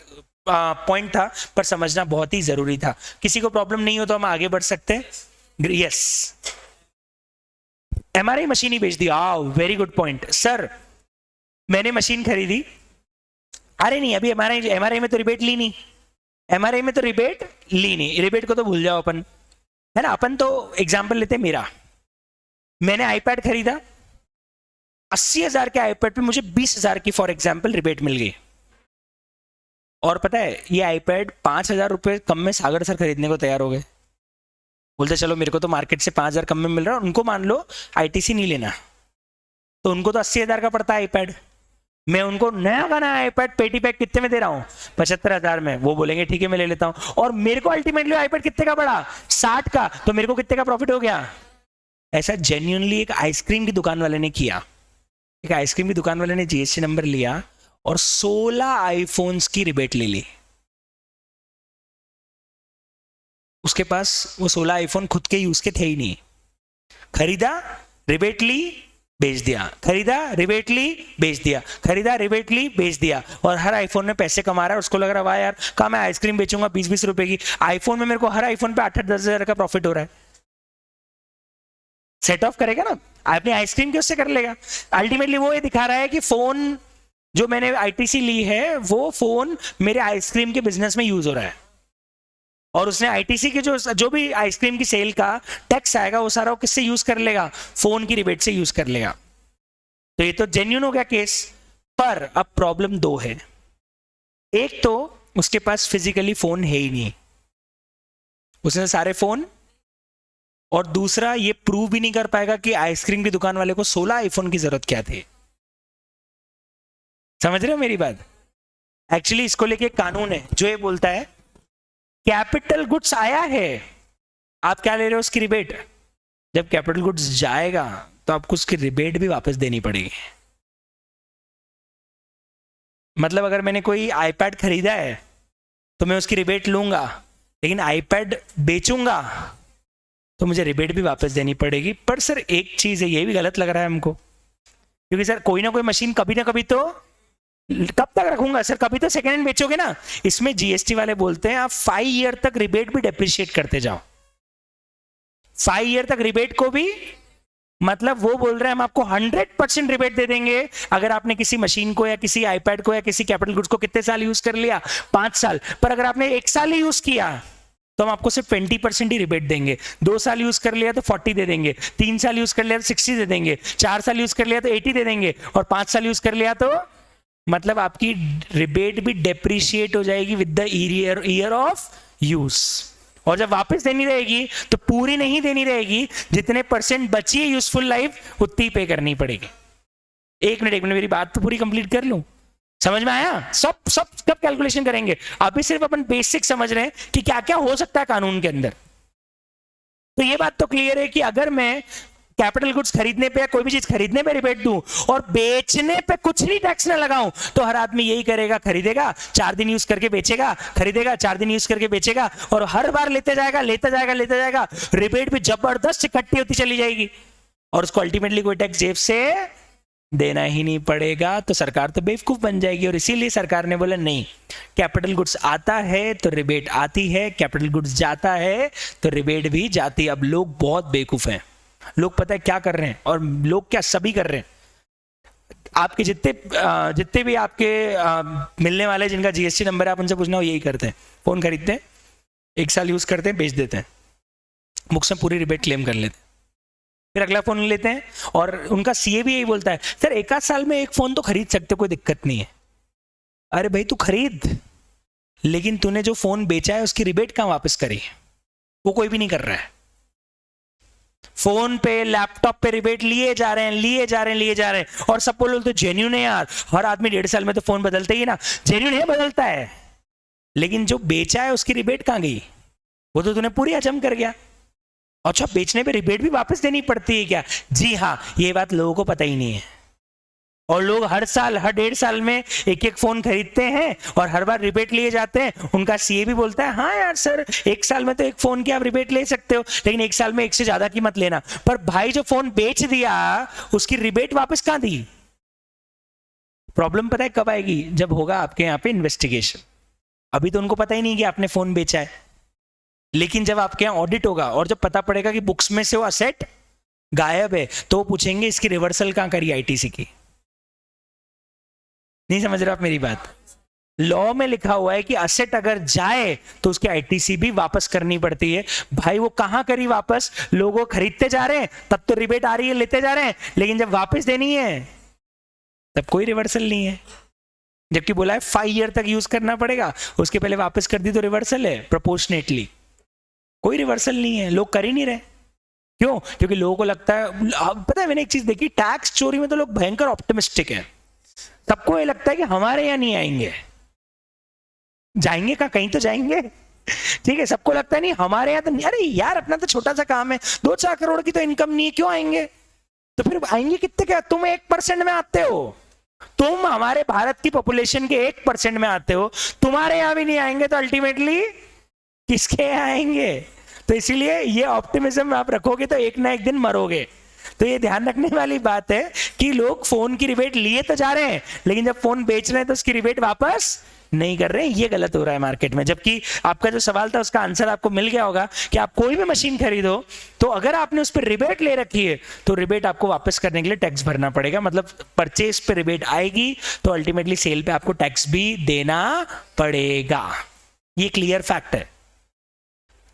पॉइंट था, पर समझना बहुत ही जरूरी था। किसी को प्रॉब्लम नहीं हो तो हम आगे बढ़ सकते हैं। यस, एमआरआई मशीन ही बेच दी। आओ, वेरी गुड पॉइंट सर। मैंने मशीन खरीदी, अरे नहीं अभी एमआरआई में तो रिबेट ली नहीं, एमआरआई में तो रिबेट ली नहीं, रिबेट को तो भूल जाओ अपन, है ना। अपन तो एग्जाम्पल लेते मेरा, मैंने आईपैड खरीदा, 80,000 के आईपैड पे मुझे 20,000 की फॉर एग्जाम्पल रिबेट मिल गई। और पता है, ये आईपैड 5,000 रुपये कम में सागर सर खरीदने को तैयार हो गए। बोलते चलो मेरे को तो मार्केट से 5,000 कम में मिल रहा है, उनको मान लो आईटीसी नहीं लेना, तो उनको तो 80,000 का पड़ता है आईपैड। मैं उनको नया गाना आईपैड पेटी पैक कितने में दे रहा हूँ? 75,000 में। वो बोलेंगे ठीक है मैं ले लेता हूँ, और मेरे को अल्टीमेटली आईपैड कितने का पड़ा? 60 का। तो मेरे को कितने का प्रॉफिट हो गया? ऐसा जेन्युइनली एक आइसक्रीम की दुकान वाले ने किया। एक आइसक्रीम की दुकान वाले ने जीएसटी नंबर लिया और 16 आईफोन्स की रिबेट ले ली। उसके पास वो 16 आईफोन खुद के यूज के थे ही नहीं। खरीदा, रिबेट ली, बेच दिया, खरीदा, रिबेट ली, बेच दिया, खरीदा, रिबेट ली, बेच दिया, और हर आईफोन में पैसे कमा रहा है। उसको लग रहा है वाह यार, कहा मैं आइसक्रीम बेचूंगा 20-20 रुपए की, आईफोन में मेरे को हर आईफोन पे 8-10 हजार का प्रॉफिट हो रहा है। सेट ऑफ करेगा ना, अपनी आइसक्रीम के उससे कर लेगा। अल्टीमेटली वो ये दिखा रहा है कि फोन जो मैंने आईटीसी ली है, वो फोन मेरे आइसक्रीम के बिजनेस में यूज हो रहा है, और उसने आईटीसी के जो भी आइसक्रीम की सेल का टैक्स आएगा वो सारा वो किससे यूज कर लेगा? फोन की रिबेट से यूज कर लेगा। तो ये तो जेन्युइन हो गया केस। पर अब प्रॉब्लम 2 है। एक तो उसके पास फिजिकली फोन है ही नहीं, उसने सारे फोन, और दूसरा ये प्रूव भी नहीं कर पाएगा कि आइसक्रीम की दुकान वाले को 16 आईफोन की जरूरत क्या थी। समझ रहे हो मेरी बात? एक्चुअली इसको लेके एक कानून है जो ये बोलता है कैपिटल गुड्स आया है, आप क्या ले रहे हो उसकी रिबेट, जब कैपिटल गुड्स जाएगा तो आपको उसकी रिबेट भी वापस देनी पड़ेगी। मतलब अगर मैंने कोई आईपैड खरीदा है तो मैं उसकी रिबेट लूंगा, लेकिन आईपैड बेचूंगा तो मुझे रिबेट भी वापस देनी पड़ेगी। पर सर एक चीज है, ये भी गलत लग रहा है हमको, क्योंकि सर कोई ना कोई मशीन कभी ना कभी तो, कब तक रखूंगा सर, कभी तो सेकेंड हैंड बेचोगे ना। इसमें जीएसटी वाले बोलते हैं आप 5 ईयर तक रिबेट भी डेप्रिशिएट करते जाओ। 5 ईयर तक रिबेट को भी, मतलब वो बोल रहे हैं हम आपको 100% रिबेट दे देंगे अगर आपने किसी मशीन को या किसी आईपैड को या किसी कैपिटल गुड्स को कितने साल यूज कर लिया, 5 साल, पर अगर आपने 1 साल ही यूज किया तो हम आपको सिर्फ 20% ही रिबेट देंगे। 2 साल यूज कर लिया तो 40 दे देंगे, 3 साल यूज कर लिया तो 60 दे देंगे, 4 साल यूज कर लिया तो 80 दे देंगे, और 5 साल यूज कर लिया तो मतलब आपकी रिबेट भी डेप्रिशिएट हो जाएगी with the year of use. और जब वापस देनी रहेगी तो पूरी नहीं देनी रहेगी, जितने परसेंट बची है यूजफुल लाइफ उतनी पे करनी पड़ेगी। एक मिनट मेरी बात तो पूरी कंप्लीट कर लूं, समझ में आया? सब सब कब कैलकुलेशन करेंगे, अभी सिर्फ अपन बेसिक समझ रहे हैं कि क्या क्या हो सकता है कानून के अंदर। तो ये बात तो क्लियर है कि अगर मैं कैपिटल गुड्स खरीदने पे या कोई भी चीज खरीदने पे रिबेट दूं और बेचने पे कुछ नहीं टैक्स ना लगाऊं, तो हर आदमी यही करेगा, खरीदेगा 4 दिन यूज करके बेचेगा, खरीदेगा 4 दिन यूज करके बेचेगा, और हर बार लेते जाएगा लेते जाएगा लेते जाएगा, रिबेट भी जबरदस्त इकट्ठी होती चली जाएगी, और उसको अल्टीमेटली कोई टैक्स जेब से देना ही नहीं पड़ेगा। तो सरकार तो बेवकूफ बन जाएगी, और इसीलिए सरकार ने बोला नहीं, कैपिटल गुड्स आता है तो रिबेट आती है, कैपिटल गुड्स जाता है तो रिबेट भी जाती है। अब लोग बहुत बेवकूफ हैं, लोग पता है क्या कर रहे हैं, और लोग क्या सभी कर रहे हैं, आपके जितने भी आपके मिलने वाले जिनका जीएसटी नंबर है, आप उनसे पूछना, वो यही करते हैं, फोन खरीदते हैं, 1 साल यूज करते हैं, बेच देते हैं, मुझसे पूरी रिबेट क्लेम कर लेते हैं, फिर अगला फोन लेते हैं, और उनका सीए भी यही बोलता है सर 1 साल में एक फोन तो खरीद सकते हो, कोई दिक्कत नहीं है। अरे भाई तू खरीद, लेकिन तूने जो फोन बेचा है उसकी रिबेट कहां वापस करी, वो कोई भी नहीं कर रहा है। फोन पे लैपटॉप पे रिबेट लिए जा रहे हैं, और सब बोलो तो जेन्यून है यार, हर आदमी 1.5 साल में तो फोन बदलते ही ना, जेन्यून है, बदलता है, लेकिन जो बेचा है उसकी रिबेट कहां गई, वो तो तूने पूरी हजम कर गया। अच्छा, बेचने पे रिबेट भी वापस देनी पड़ती है क्या? जी हाँ, ये बात लोगों को पता ही नहीं है, और लोग हर साल हर 1.5 साल में एक फोन खरीदते हैं और हर बार रिबेट लिए जाते हैं। उनका सीए भी बोलता है हाँ यार सर 1 साल में तो एक फोन की आप रिबेट ले सकते हो, लेकिन 1 साल में 1 से ज्यादा की मत लेना। पर भाई जो फोन बेच दिया उसकी रिबेट वापस कहां दी? प्रॉब्लम पता है कब आएगी? जब होगा आपके यहाँ पे इन्वेस्टिगेशन। अभी तो उनको पता ही नहीं कि आपने फोन बेचा है, लेकिन जब आपके यहाँ ऑडिट होगा और जब पता पड़ेगा कि बुक्स में से वो असेट गायब है, तो वो पूछेंगे इसकी रिवर्सल कहां करी आईटीसी की। नहीं समझ रहे आप मेरी बात? लॉ में लिखा हुआ है कि असेट अगर जाए तो उसकी आईटीसी भी वापस करनी पड़ती है। भाई वो कहां करी वापस? लोगों खरीदते जा रहे हैं तब तो रिबेट आ रही है, लेते जा रहे हैं, लेकिन जब वापस देनी है तब कोई रिवर्सल नहीं है। जबकि बोला है 5 ईयर तक यूज करना पड़ेगा, उसके पहले वापस कर दी तो रिवर्सल है प्रोपोर्शनेटली। कोई रिवर्सल नहीं है, लोग कर ही नहीं रहे। क्यों? क्योंकि लोगों को लगता है, पता है मैंने एक चीज देखी, टैक्स चोरी में तो लोग भयंकर ऑप्टिमिस्टिक है। सबको ये लगता है कि हमारे यहाँ नहीं आएंगे, जाएंगे कहीं तो जाएंगे, ठीक है। सबको लगता है नहीं हमारे यहाँ तो नहीं, अरे यार अपना तो छोटा सा काम है, 2-4 करोड़ की तो इनकम नहीं है, क्यों आएंगे? तो फिर आएंगे कितने? क्या तुम 1% में आते हो? तुम हमारे भारत की पॉपुलेशन के 1% में आते हो, तुम्हारे यहाँ भी नहीं आएंगे तो अल्टीमेटली किसके यहाँ आएंगे? तो इसीलिए ये ऑप्टिमिज्म आप रखोगे तो एक ना एक दिन मरोगे। तो ये ध्यान रखने वाली बात है कि लोग फोन की रिबेट लिए तो जा रहे हैं, लेकिन जब फोन बेच रहे हैं तो उसकी रिबेट वापस नहीं कर रहे हैं। ये गलत हो रहा है मार्केट में। जबकि आपका जो सवाल था उसका आंसर आपको मिल गया होगा कि आप कोई भी मशीन खरीदो तो अगर आपने उस पर रिबेट ले रखी है तो रिबेट आपको वापस करने के लिए टैक्स भरना पड़ेगा। मतलब परचेज पे रिबेट आएगी तो अल्टीमेटली सेल पे आपको टैक्स भी देना पड़ेगा। ये क्लियर फैक्ट है।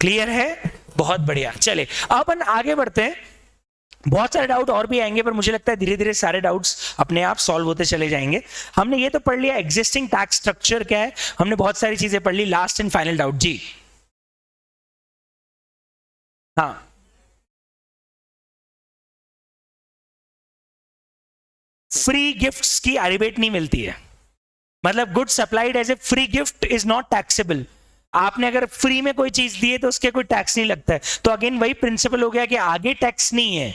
क्लियर है? बहुत बढ़िया। चले अब अपन आगे बढ़ते हैं। बहुत सारे डाउट और भी आएंगे, पर मुझे लगता है धीरे धीरे सारे डाउट्स अपने आप सॉल्व होते चले जाएंगे। हमने ये तो पढ़ लिया एग्जिस्टिंग टैक्स स्ट्रक्चर क्या है, हमने बहुत सारी चीजें पढ़ ली। लास्ट एंड फाइनल डाउट जी। हाँ, फ्री गिफ्ट्स की रिबेट नहीं मिलती है। मतलब good supplied as a free gift is not taxable. आपने अगर फ्री में कोई चीज दी है तो उसके कोई टैक्स नहीं लगता है। तो अगेन वही प्रिंसिपल हो गया कि आगे टैक्स नहीं है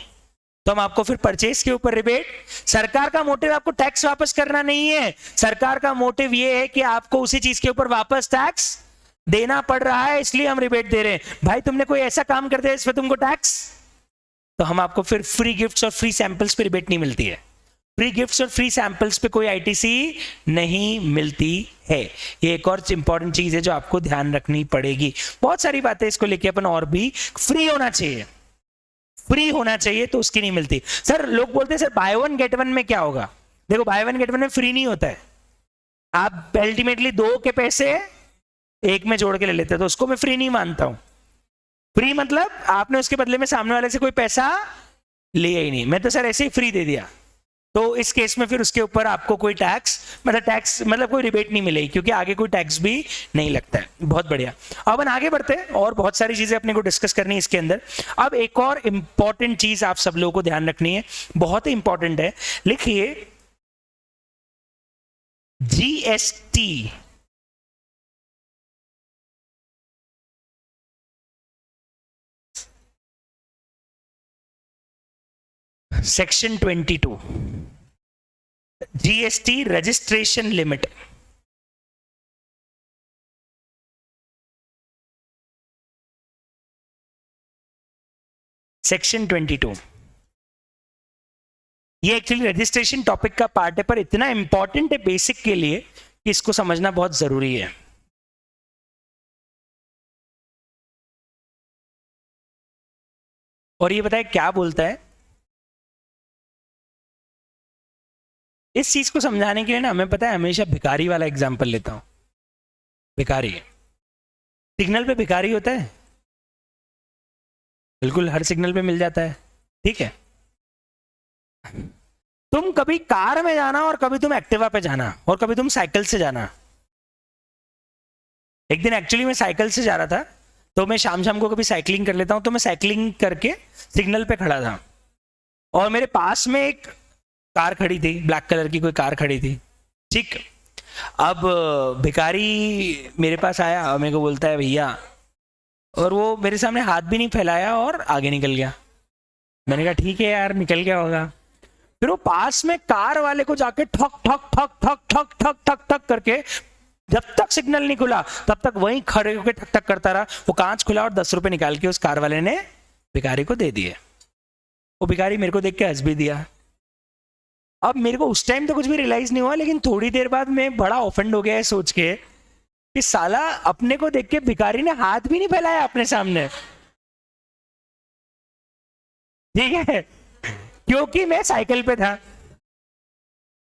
तो हम आपको फिर परचेज के ऊपर रिबेट। सरकार का मोटिव आपको टैक्स वापस करना नहीं है, सरकार का मोटिव ये है कि आपको उसी चीज के ऊपर वापस टैक्स देना पड़ रहा है, इसलिए हम रिबेट दे रहे हैं। भाई तुमने कोई ऐसा काम कर दिया इसमें तुमको टैक्स, तो हम आपको फिर फ्री गिफ्ट्स और फ्री सैंपल्स पे रिबेट नहीं मिलती है। फ्री गिफ्ट्स और फ्री सैंपल्स पे कोई आईटीसी नहीं मिलती है। ये एक और इंपॉर्टेंट चीज है जो आपको ध्यान रखनी पड़ेगी। बहुत सारी बातें इसको लेके अपन और भी, फ्री होना चाहिए, फ्री होना चाहिए तो उसकी नहीं मिलती। सर लोग बोलते हैं sir by one get one में क्या होगा? देखो बाय वन गेट वन में फ्री नहीं होता है, आप अल्टीमेटली 2 के पैसे 1 में जोड़ के ले लेते हैं, तो उसको मैं फ्री नहीं मानता हूं। फ्री मतलब आपने उसके बदले में सामने वाले से कोई पैसा लिया ही नहीं, मैं तो सर ऐसे ही फ्री दे दिया, तो इस केस में फिर उसके ऊपर आपको कोई टैक्स मतलब कोई रिबेट नहीं मिलेगी, क्योंकि आगे कोई टैक्स भी नहीं लगता है। बहुत बढ़िया, अब अपन आगे बढ़ते हैं और बहुत सारी चीजें अपने को डिस्कस करनी है इसके अंदर। अब एक और इंपॉर्टेंट चीज आप सब लोगों को ध्यान रखनी है, बहुत ही इंपॉर्टेंट है, लिखिए GST section 22 GST registration limit. Section 22 ये एक्चुअली रजिस्ट्रेशन टॉपिक का पार्ट है, पर इतना इंपॉर्टेंट है बेसिक के लिए कि इसको समझना बहुत जरूरी है। और ये बताए क्या बोलता है, इस चीज को समझाने के लिए ना हमें पता है हमेशा भिखारी वाला एग्जांपल लेता हूं। भिखारी, सिग्नल पे भिखारी होता है, बिल्कुल हर सिग्नल पे मिल जाता है, ठीक है। तुम कभी कार में जाना और कभी तुम एक्टिवा पे जाना और कभी तुम साइकिल से जाना। एक दिन एक्चुअली मैं साइकिल से जा रहा था, तो मैं शाम शाम को कभी साइकिलिंग कर लेता हूं, तो मैं साइकिलिंग करके सिग्नल पे खड़ा था और मेरे पास में एक कार खड़ी थी, ब्लैक कलर की कोई कार खड़ी थी, ठीक। अब भिखारी मेरे पास आया और मेरे को बोलता है भैया, और वो मेरे सामने हाथ भी नहीं फैलाया और आगे निकल गया। मैंने कहा ठीक है यार, निकल गया होगा। फिर वो पास में कार वाले को जाके ठक ठक ठक ठक ठक ठक ठक ठक करके, जब तक सिग्नल नहीं खुला तब तक वहीं खड़े होकर ठक ठक करता रहा। वो कांच खुला और 10 रुपए निकाल के उस कार वाले ने भिखारी को दे दिए। वो भिखारी मेरे को देख के हंस भी दिया। अब मेरे को उस टाइम तो कुछ भी रियलाइज नहीं हुआ, लेकिन थोड़ी देर बाद मैं बड़ा ऑफेंड हो गया है सोच के कि साला अपने को देख के भिखारी ने हाथ भी नहीं फैलाया अपने सामने, ठीक है, क्योंकि मैं साइकिल पे था।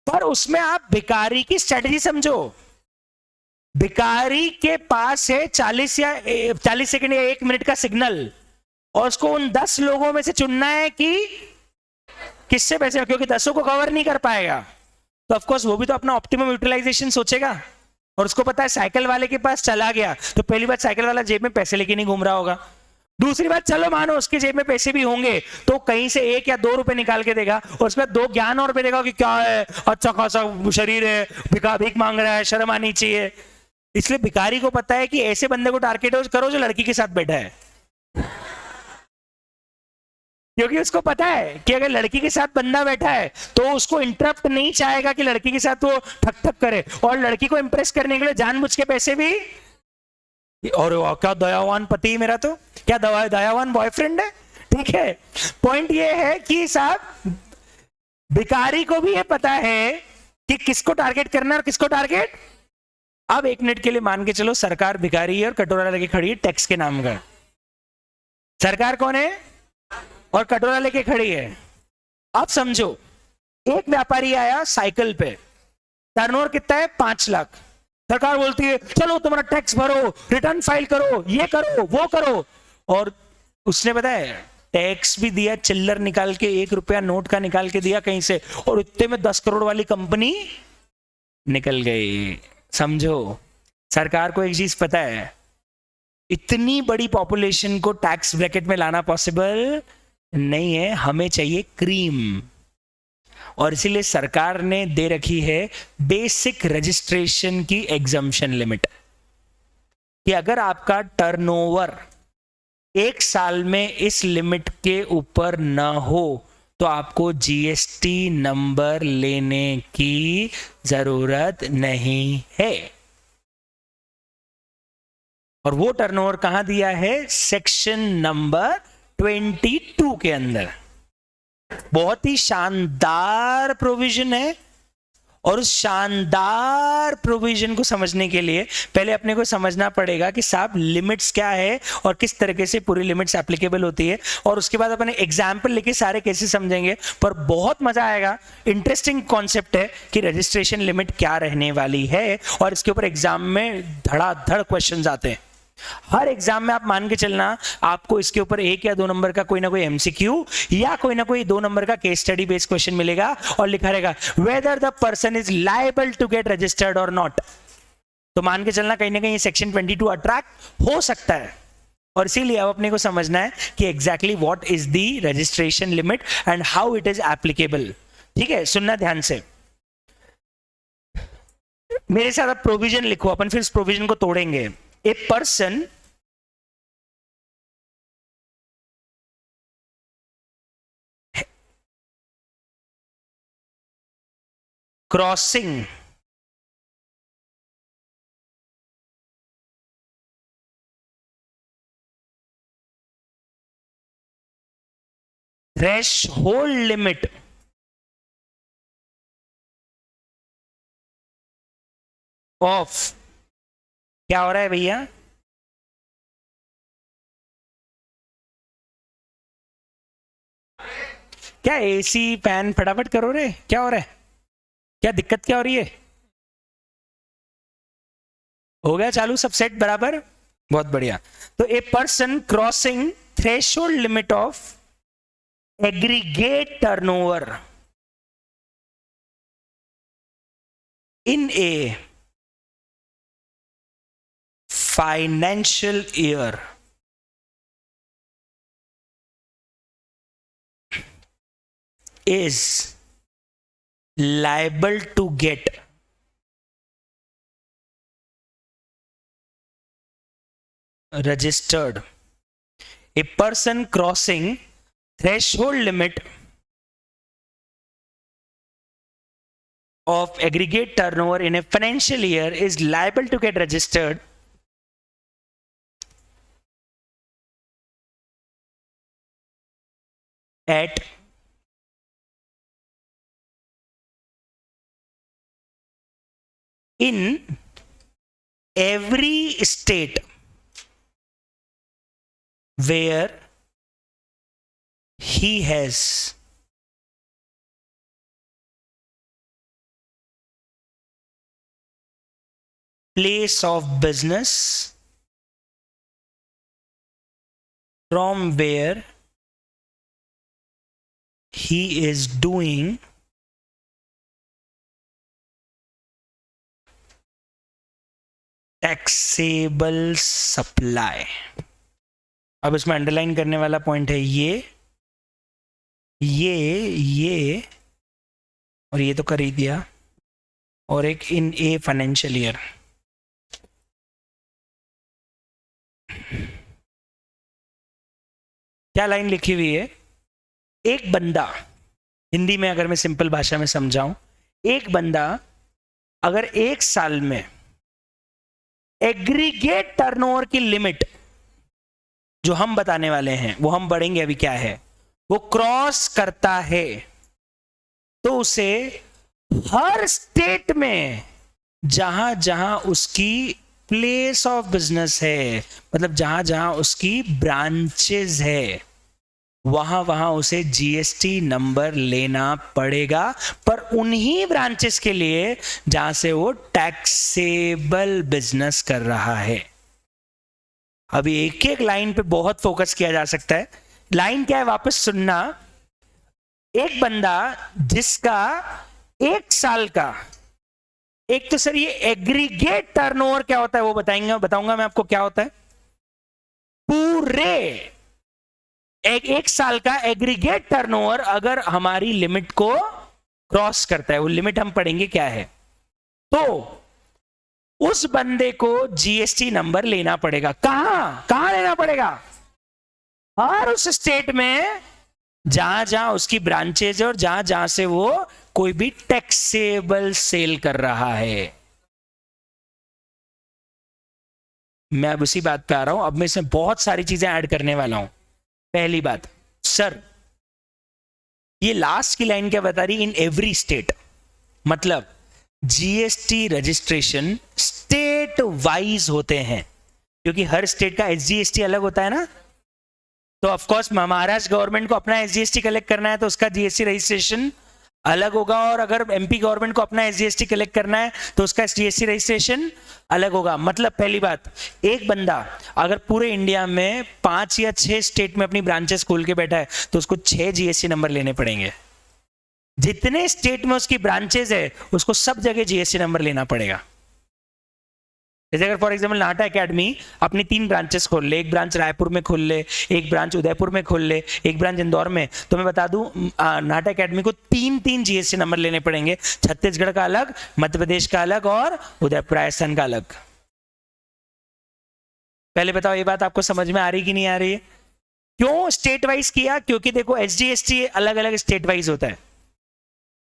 पर उसमें आप भिखारी की स्ट्रेटजी समझो। भिखारी के पास है 40 सेकंड या 1 मिनट का सिग्नल, और उसको उन 10 लोगों में से चुनना है कि किससे पैसे, क्योंकि 10 को कवर नहीं कर पाएगा, तो ऑफ कोर्स वो भी तो अपना ऑप्टिमम यूटिलाइजेशन सोचेगा। और उसको पता है साइकिल वाले के पास चला गया तो पहली बात साइकिल वाला जेब में पैसे लेके नहीं घूम रहा होगा, दूसरी बात चलो मानो उसके जेब में पैसे भी होंगे तो कहीं से 1 या 2 रुपए निकाल के देगा, और उसके बाद 2 ज्ञान और रुपए देगा कि क्या है, अच्छा खासा शरीर है, भीख मांग रहा है, शर्म आनी चाहिए। इसलिए भिखारी को पता है कि ऐसे बंदे को टारगेट करो जो लड़की के साथ बैठा है, क्योंकि उसको पता है कि अगर लड़की के साथ बंदा बैठा है तो उसको इंटरप्ट नहीं चाहेगा कि लड़की के साथ वो ठक ठक करे, और लड़की को इंप्रेस करने के लिए जानबूझ के पैसे भी। और क्या दयावान पति मेरा, तो क्या दयावान बॉयफ्रेंड है, ठीक है। पॉइंट ये है कि साहब भिखारी को भी ये पता है कि किसको टारगेट करना है और किसको टारगेट। अब 1 मिनट के लिए मान के चलो सरकार भिखारी है और कटोरा लेके खड़ी है टैक्स के नाम का। सरकार कौन है और कटोरा लेके खड़ी है। अब समझो एक व्यापारी आया साइकिल पे, टर्नओवर कितना है 5 लाख। सरकार बोलती है चलो तुम्हारा टैक्स भरो, रिटर्न फाइल करो, ये करो वो करो, और उसने बताया टैक्स भी दिया, चिल्लर निकाल के 1 रुपया नोट का निकाल के दिया कहीं से, और इतने में 10 करोड़ वाली कंपनी निकल गई। समझो सरकार को एक चीज पता है, इतनी बड़ी पॉपुलेशन को टैक्स ब्रैकेट में लाना पॉसिबल नहीं है, हमें चाहिए क्रीम। और इसीलिए सरकार ने दे रखी है बेसिक रजिस्ट्रेशन की एग्जम्पशन लिमिट कि अगर आपका टर्नओवर एक साल में इस लिमिट के ऊपर न हो तो आपको जीएसटी नंबर लेने की जरूरत नहीं है। और वो टर्नओवर कहां दिया है? सेक्शन नंबर 22 के अंदर। बहुत ही शानदार प्रोविजन है और उस शानदार प्रोविजन को समझने के लिए पहले अपने को समझना पड़ेगा कि साहब लिमिट्स क्या है और किस तरीके से पूरी लिमिट्स एप्लीकेबल होती है, और उसके बाद अपने एग्जाम्पल लेके सारे केसेस समझेंगे। पर बहुत मजा आएगा, इंटरेस्टिंग कॉन्सेप्ट है कि रजिस्ट्रेशन लिमिट क्या रहने वाली है, और इसके ऊपर एग्जाम में धड़ाधड़ क्वेश्चंस आते हैं। हर एग्जाम में आप मान के चलना आपको इसके ऊपर 1 या 2 नंबर का कोई ना कोई एमसीक्यू या कोई ना कोई 2 नंबर का केस स्टडी बेस्ड क्वेश्चन मिलेगा और लिखा रहेगा whether the person is liable to get registered और नॉट। तो मान के चलना कहीं ना कहीं सेक्शन 22 अट्रैक्ट हो सकता है, और इसीलिए अब अपने को समझना है कि exactly what is the registration limit and how it is applicable. ठीक है, सुनना ध्यान से, मेरे साथ आप प्रोविजन लिखो, अपन फिर इस प्रोविजन को तोड़ेंगे। A person crossing threshold limit of, क्या हो रहा है भैया? क्या एसी फैन फटाफट करो रे, क्या हो रहा है? क्या दिक्कत क्या हो रही है? हो गया चालू, सब सेट बराबर, बहुत बढ़िया। तो a person crossing threshold limit of aggregate turnover in A financial year is liable to get registered. A person crossing threshold limit of aggregate turnover in a financial year is liable to get registered at in every state where he has place of business from where he is doing taxable supply. अब इसमें अंडरलाइन करने वाला पॉइंट है ये और ये तो कर ही दिया, और एक इन ए फाइनेंशियल ईयर। क्या लाइन लिखी हुई है? एक बंदा, हिंदी में अगर मैं सिंपल भाषा में समझाऊं, एक बंदा अगर एक साल में एग्रीगेट टर्नओवर की लिमिट जो हम बताने वाले हैं, वो हम बढ़ेंगे अभी क्या है, वो क्रॉस करता है, तो उसे हर स्टेट में जहां जहां उसकी प्लेस ऑफ बिजनेस है, मतलब जहां जहां उसकी ब्रांचेस है, वहां वहां उसे जीएसटी नंबर लेना पड़ेगा, पर उन्हीं ब्रांचेस के लिए जहां से वो टैक्सेबल बिजनेस कर रहा है। अभी एक एक लाइन पे बहुत फोकस किया जा सकता है। लाइन क्या है, वापस सुनना। एक बंदा जिसका एक साल का, एक तो सर ये एग्रीगेट टर्नओवर क्या होता है वो बताऊंगा मैं आपको क्या होता है। पूरे एक साल का एग्रीगेट टर्नओवर अगर हमारी लिमिट को क्रॉस करता है, वो लिमिट हम पढ़ेंगे क्या है, तो उस बंदे को जीएसटी नंबर लेना पड़ेगा। कहां लेना पड़ेगा? हर उस स्टेट में जहां जहां उसकी ब्रांचेज है और जहां जहां से वो कोई भी टैक्सेबल सेल कर रहा है। मैं अब उसी बात पे आ रहा हूं, अब मैं इसमें बहुत सारी चीजें ऐड करने वाला हूं। पहली बात, सर ये लास्ट की लाइन क्या बता रही? इन एवरी स्टेट, मतलब जीएसटी रजिस्ट्रेशन स्टेट वाइज होते हैं, क्योंकि हर स्टेट का एसजीएसटी अलग होता है ना। तो ऑफ कोर्स महाराष्ट्र गवर्नमेंट को अपना एसजीएसटी कलेक्ट करना है तो उसका जीएसटी रजिस्ट्रेशन अलग होगा, और अगर एमपी गवर्नमेंट को अपना एसजीएसटी कलेक्ट करना है तो उसका जीएसटी रजिस्ट्रेशन अलग होगा। मतलब पहली बात, एक बंदा अगर पूरे इंडिया में 5 या 6 स्टेट में अपनी ब्रांचेस खोल के बैठा है तो उसको 6 जीएसटी नंबर लेने पड़ेंगे। जितने स्टेट में उसकी ब्रांचेस है उसको सब जगह जीएसटी नंबर लेना पड़ेगा। जैसे अगर फॉर एग्जांपल नाटा एकेडमी अपनी 3 ब्रांचेस खोल ले, एक ब्रांच रायपुर में खोल ले, एक ब्रांच उदयपुर में खोल ले, एक ब्रांच इंदौर में, तो मैं बता दूं नाटा एकेडमी को 3 जीएसटी नंबर लेने पड़ेंगे। छत्तीसगढ़ का अलग, मध्य प्रदेश का अलग और उदयपुर राजस्थान का अलग। पहले बताओ ये बात आपको समझ में आ रही कि नहीं आ रही है? क्यों स्टेट वाइज किया? क्योंकि देखो एसजीएसटी अलग अलग स्टेट वाइज होता है।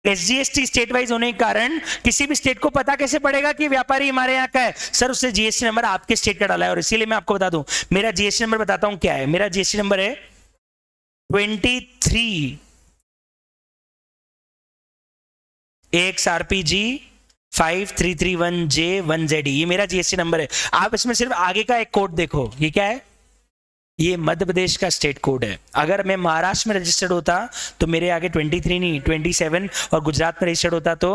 एसजीएसटी स्टेट वाइज होने के कारण किसी भी स्टेट को पता कैसे पड़ेगा कि व्यापारी हमारे यहाँ का है? सर उससे जीएसटी नंबर आपके स्टेट का डाला है। और इसीलिए मैं आपको बता दूं, मेरा जीएसटी नंबर बताता हूं क्या है। मेरा जीएसटी नंबर है 23 XRPG 5331J1ZE, ये मेरा जीएसटी नंबर है। आप इसमें सिर्फ आगे का एक कोड देखो, ये क्या है? ये मध्य प्रदेश का स्टेट कोड है। अगर मैं महाराष्ट्र में रजिस्टर्ड होता तो मेरे आगे 23 नहीं 27, और गुजरात में रजिस्टर्ड होता तो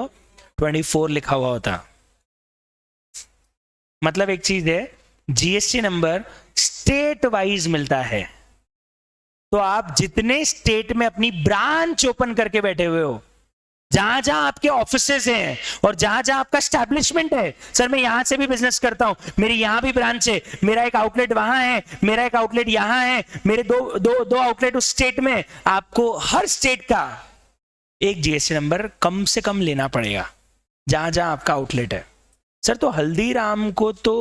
24 लिखा हुआ होता। मतलब एक चीज है, जीएसटी नंबर स्टेट वाइज मिलता है। तो आप जितने स्टेट में अपनी ब्रांच ओपन करके बैठे हुए हो, जहां जहां आपके ऑफिसेज हैं और जहां जहां आपका एस्टैब्लिशमेंट है, सर मैं यहां से भी बिजनेस करता हूं, मेरी यहां भी ब्रांच है, मेरा एक आउटलेट वहां है, मेरा एक आउटलेट यहां है, मेरे दो आउटलेट उस स्टेट में, आपको हर स्टेट का एक जीएसटी नंबर कम से कम लेना पड़ेगा जहां जहां आपका आउटलेट है। सर तो हल्दीराम को तो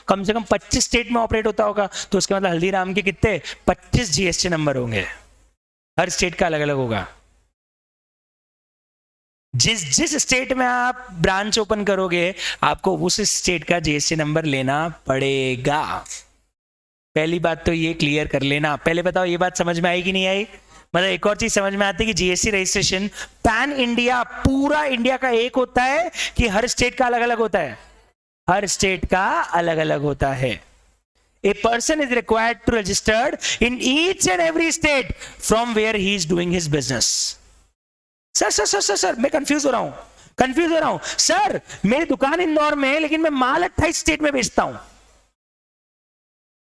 कम से कम 25 स्टेट में ऑपरेट होता होगा, तो उसके मतलब हल्दीराम के कितने 25 जीएसटी नंबर होंगे, हर स्टेट का अलग अलग होगा। जिस स्टेट में आप ब्रांच ओपन करोगे आपको उस स्टेट का जीएसटी नंबर लेना पड़ेगा। पहली बात तो ये क्लियर कर लेना। पहले बताओ ये बात समझ में आई कि नहीं आई? मतलब एक और चीज समझ में आती है कि जीएसटी रजिस्ट्रेशन पैन इंडिया, पूरा इंडिया का एक होता है कि हर स्टेट का अलग अलग होता है? हर स्टेट का अलग अलग होता है। A person is required to registered in each and every state from where he is doing his business. Sir मैं कंफ्यूज हो रहा हूं सर, मेरी दुकान इंदौर में है लेकिन मैं माल 28 स्टेट में बेचता हूं।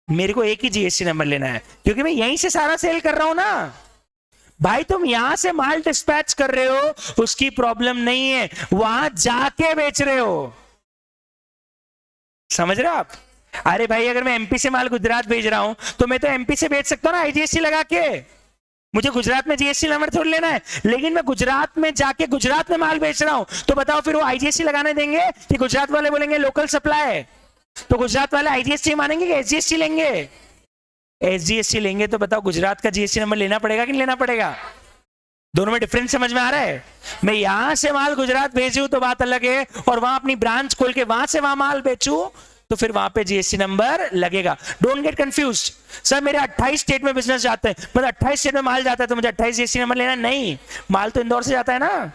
मेरे को एक ही जीएसटी नंबर लेना है क्योंकि मैं यहीं से सारा सेल कर रहा हूं ना। भाई तुम यहां से माल डिस्पैच कर रहे हो उसकी प्रॉब्लम नहीं है, वहां जाके बेच रहे हो। समझ रहे हो आप? अरे भाई अगर मैं एमपी से माल गुजरात भेज रहा हूं तो मैं तो एमपी से बेच सकता हूं ना आईजीएसटी लगा के। मुझे गुजरात में जीएसटी नंबर थोड़ी लेना है, लेकिन मैं गुजरात में जाके गुजरात में माल बेच रहा हूं तो बताओ फिर वो आईजीएसटी लगाने देंगे कि गुजरात वाले बोलेंगे लोकल सप्लाई है? तो गुजरात वाले आईजीएसटी मानेंगे कि एसजीएसटी लेंगे? एसजीएसटी लेंगे तो बताओ गुजरात का जीएसटी नंबर लेना पड़ेगा कि नहीं लेना पड़ेगा? दोनों में डिफरेंस समझ में आ रहा है? मैं यहां से माल गुजरात भेजूं तो बात अलग है, और वहां अपनी ब्रांच खोल के वहां से वहां माल बेचूं तो फिर वहां पे जीएसटी नंबर लगेगा। Don't get confused. सर मेरे 28 स्टेट में बिजनेस जाते हैं, मतलब 28 स्टेट में माल जाता है तो मुझे 28 जीएसटी नंबर लेना नहीं, माल तो इंदौर से जाता है ना,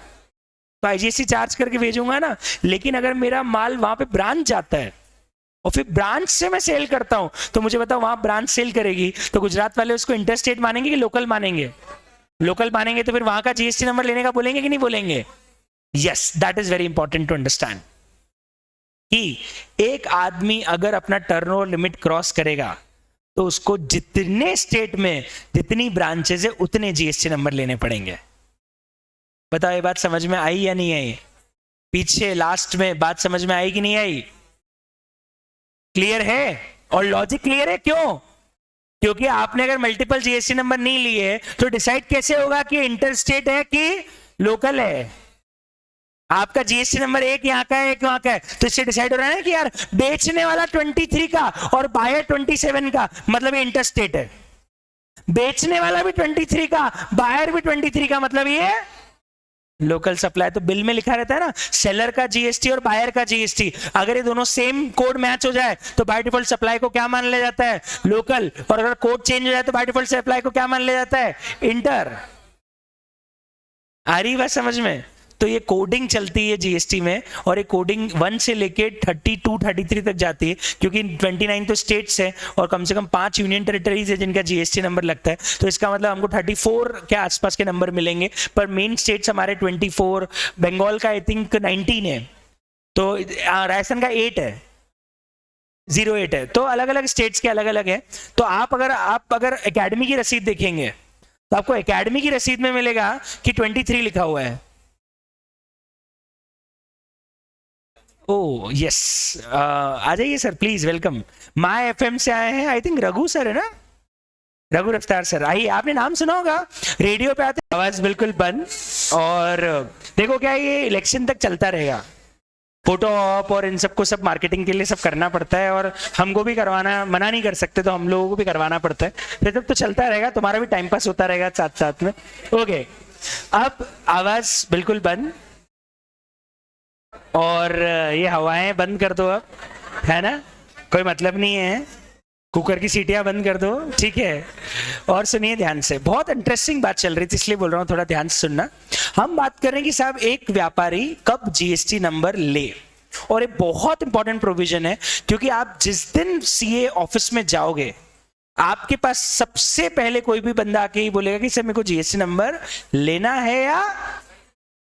तो आईजीएसटी चार्ज करके भेजूंगा ना। लेकिन अगर मेरा माल वहां पे ब्रांच जाता है और फिर ब्रांच से मैं सेल करता हूं तो मुझे बताओ वहां ब्रांच सेल करेगी तो गुजरात वाले उसको इंटर स्टेट मानेंगे कि लोकल मानेंगे? लोकल मानेंगे तो फिर वहां का जीएसटी नंबर लेने का बोलेंगे कि नहीं बोलेंगे? Yes, that is very important to understand कि एक आदमी अगर अपना टर्नओवर लिमिट क्रॉस करेगा तो उसको जितने स्टेट में जितनी ब्रांचेस है उतने जीएसटी नंबर लेने पड़ेंगे। बताओ ये बात समझ में आई या नहीं आई? पीछे लास्ट में बात समझ में आई कि नहीं आई? क्लियर है? और लॉजिक क्लियर है? क्यों? क्योंकि आपने अगर मल्टीपल जीएसटी नंबर नहीं लिए तो डिसाइड कैसे होगा कि इंटर स्टेट है कि लोकल है? आपका जीएसटी नंबर एक यहाँ का है, एक वहां का है, तो इससे डिसाइड हो रहा है ना कि यार बेचने वाला 23 का और बायर 27 का, मतलब ये इंटरस्टेट है। बेचने वाला भी 23 का, बायर भी 23 का, मतलब ये लोकल सप्लाई। तो बिल में लिखा रहता है ना सेलर का जीएसटी और बायर का जीएसटी, अगर ये दोनों सेम कोड मैच हो जाए तो बाय डिफॉल्ट सप्लाई को क्या मान लिया जाता है, लोकल, और अगर कोड चेंज हो जाए तो बाय डिफॉल्ट सप्लाई को क्या मान लिया जाता है, इंटर। आ रही बात समझ में? तो ये कोडिंग चलती है जीएसटी में, और ये कोडिंग 1 से लेके 32 33 तक जाती है, क्योंकि 29 तो स्टेट्स है और कम से कम 5 यूनियन टेरिटरीज है जिनका जीएसटी नंबर लगता है। तो इसका मतलब हमको 34 के आसपास के नंबर मिलेंगे, पर मेन स्टेट्स हमारे 24, बंगाल का आई थिंक 19 है, तो राजस्थान का 8 है, 08 है। तो अलग अलग स्टेट्स के अलग अलग है। तो आप अगर एकेडमी की रसीद देखेंगे तो आपको एकेडमी की रसीद में मिलेगा कि 23 लिखा हुआ है। ओ यस, आ जाइए sir please, welcome. My FM से आए हैं, आई थिंक रघु सर है ना, रघु रफ्तार सर। आइए, आपने नाम सुना होगा, रेडियो पे आते, आवाज बिल्कुल बंद। और देखो क्या ये इलेक्शन तक चलता रहेगा, फोटो ऑप और इन सबको सब मार्केटिंग के लिए सब करना पड़ता है, और हमको भी करवाना, मना नहीं कर सकते, तो हम लोगों को भी करवाना पड़ता है। फिर तक तो चलता रहेगा, तुम्हारा भी टाइम पास होता रहेगा साथ साथ में। ओके, अब आवाज बिल्कुल बंद, और ये हवाएं बंद कर दो अब, है ना, कोई मतलब नहीं है, कुकर की सीटियां बंद कर दो, ठीक है। और सुनिए ध्यान से, बहुत इंटरेस्टिंग बात चल रही थी इसलिए बोल रहा हूं, थोड़ा ध्यान से सुनना। हम बात कर रहे हैं कि साहब एक व्यापारी कब जीएसटी नंबर ले, और ये बहुत इंपॉर्टेंट प्रोविजन है, क्योंकि आप जिस दिन सीए ऑफिस में जाओगे, आपके पास सबसे पहले कोई भी बंदा आके ही बोलेगा कि सर मेरे को जीएसटी नंबर लेना है या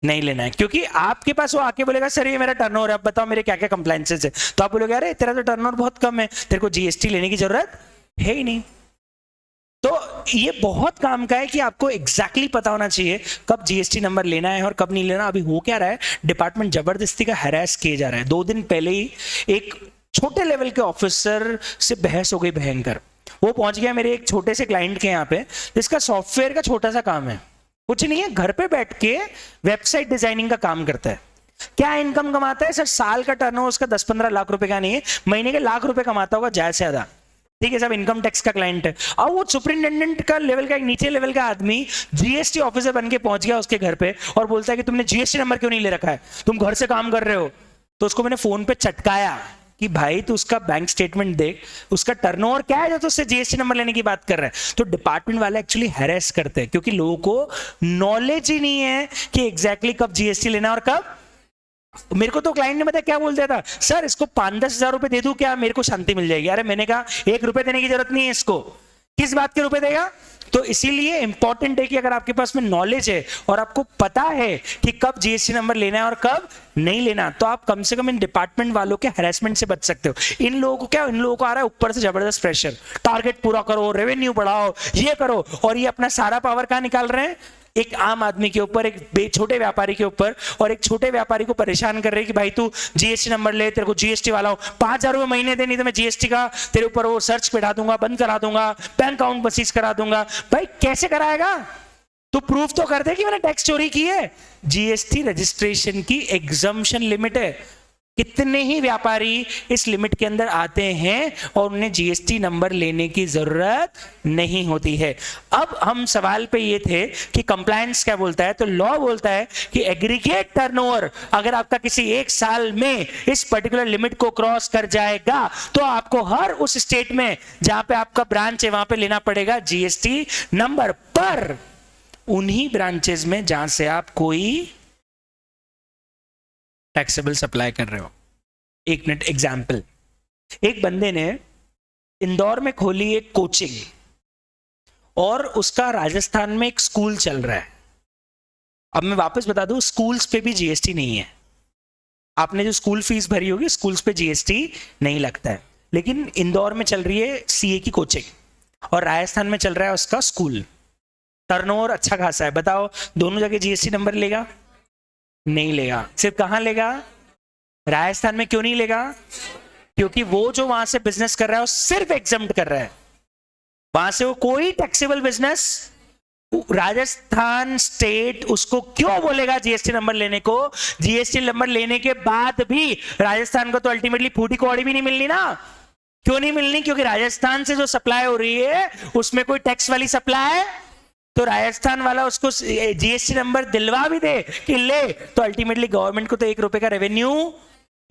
नहीं लेना है। क्योंकि आपके पास वो आके बोलेगा सर ये मेरा टर्नओवर है, अब बताओ मेरे क्या क्या कंप्लायंसेस है, तो आप बोलोगे अरे तेरा तो टर्नओवर बहुत कम है, तेरे को जीएसटी लेने की जरूरत है ही नहीं। तो ये बहुत काम का है कि आपको एग्जैक्टली पता होना चाहिए कब जीएसटी नंबर लेना है और कब नहीं लेना। अभी हो क्या रहा है, डिपार्टमेंट जबरदस्ती का हैरेस किया जा रहा है। 2 दिन पहले ही एक छोटे लेवल के ऑफिसर से बहस हो गई भयंकर। वो पहुंच गया मेरे एक छोटे से क्लाइंट के यहाँ पे, जिसका सॉफ्टवेयर का छोटा सा काम है, कुछ नहीं है, घर पे बैठ के वेबसाइट डिजाइनिंग का काम करता है। क्या इनकम कमाता है सर, साल का टर्नओवर उसका 10-15 लाख रुपए का नहीं है, महीने के लाख रुपए कमाता होगा ज्यादा से ज्यादा, ठीक है सब, इनकम टैक्स का क्लाइंट है। और वो सुपरिटेंडेंट का लेवल का एक नीचे लेवल का आदमी जीएसटी ऑफिसर बन के पहुंच गया उसके घर पे, और बोलता है कि तुमने जीएसटी नंबर क्यों नहीं ले रखा है, तुम घर से काम कर रहे हो। तो उसको मैंने फोन पे चटकाया कि भाई तू उसका बैंक स्टेटमेंट देख, उसका टर्नओवर क्या है जो तो उससे जीएसटी नंबर लेने की बात कर रहा है। तो डिपार्टमेंट वाले एक्चुअली हैरेस करते हैं, क्योंकि लोगों को नॉलेज ही नहीं है कि एग्जैक्टली कब जीएसटी लेना और कब। मेरे को तो क्लाइंट ने बताया, क्या बोल दिया था, सर इसको 5-10 हजार रुपए दे दूं क्या, मेरे को शांति मिल जाएगी। अरे मैंने कहा 1 रुपए देने की जरूरत नहीं है इसको, किस बात के रुपए देगा। तो इसीलिए इंपॉर्टेंट है कि अगर आपके पास में नॉलेज है और आपको पता है कि कब जीएसटी नंबर लेना है और कब नहीं लेना, तो आप कम से कम इन डिपार्टमेंट वालों के हैरेसमेंट से बच सकते हो। इन लोगों को क्या, इन लोगों को आ रहा है ऊपर से जबरदस्त प्रेशर, टारगेट पूरा करो, रेवेन्यू बढ़ाओ, ये करो, और ये अपना सारा पावर कहां निकाल रहे हैं, एक आम आदमी के ऊपर, एक छोटे व्यापारी के ऊपर। और एक छोटे व्यापारी को परेशान कर रहे हैं कि भाई तू जीएसटी नंबर ले, तेरे को जीएसटी वाला हो, 5,000 रुपए महीने दे, नहीं तो मैं जीएसटी का तेरे ऊपर वो सर्च बैठा दूंगा, बंद करा दूंगा, बैंक अकाउंट बसीज करा दूंगा। भाई कैसे कराएगा, तू प्रूफ तो कर दे कि मैंने टैक्स चोरी की है। जीएसटी रजिस्ट्रेशन की एग्जम्पशन लिमिट है, कितने ही व्यापारी इस लिमिट के अंदर आते हैं और उन्हें जीएसटी नंबर लेने की जरूरत नहीं होती है। अब हम सवाल पे ये थे कि कंप्लायंस क्या बोलता है, तो लॉ बोलता है कि एग्रीगेट टर्नओवर अगर आपका किसी एक साल में इस पर्टिकुलर लिमिट को क्रॉस कर जाएगा, तो आपको हर उस स्टेट में जहां पे आपका ब्रांच है वहां पे लेना पड़ेगा जीएसटी नंबर। पर उन्हीं ब्रांचेस में जहां से आप कोई टैक्सेबल सप्लाई कर रहे हो। एक मिनट एग्जाम्पल, एक बंदे ने इंदौर में खोली एक कोचिंग, और उसका राजस्थान में एक स्कूल चल रहा है। अब मैं वापस बता दूं, स्कूल्स पे भी जीएसटी नहीं है, आपने जो स्कूल फीस भरी होगी स्कूल्स पे जीएसटी नहीं लगता है। लेकिन इंदौर में चल रही है सीए की कोचिंग और राजस्थान में चल रहा है उसका स्कूल, टर्नओवर अच्छा खासा है, बताओ दोनों जगह जीएसटी नंबर लेगा, नहीं लेगा। सिर्फ कहां लेगा, राजस्थान में। क्यों नहीं लेगा, क्योंकि वो जो वहां से बिजनेस कर रहा है वो सिर्फ एग्जम्प्ट कर रहा है, वहां से वो कोई टैक्सेबल बिजनेस राजस्थान स्टेट उसको क्यों बोलेगा जीएसटी नंबर लेने को? जीएसटी नंबर लेने के बाद भी राजस्थान को तो अल्टीमेटली फूटी कौड़ी भी नहीं मिलनी ना। क्यों नहीं मिलनी? क्योंकि राजस्थान से जो सप्लाई हो रही है उसमें कोई टैक्स वाली सप्लाई है, तो राजस्थान वाला उसको जीएसटी नंबर दिलवा भी दे कि ले, तो अल्टीमेटली गवर्नमेंट को तो 1 रुपए का रेवेन्यू।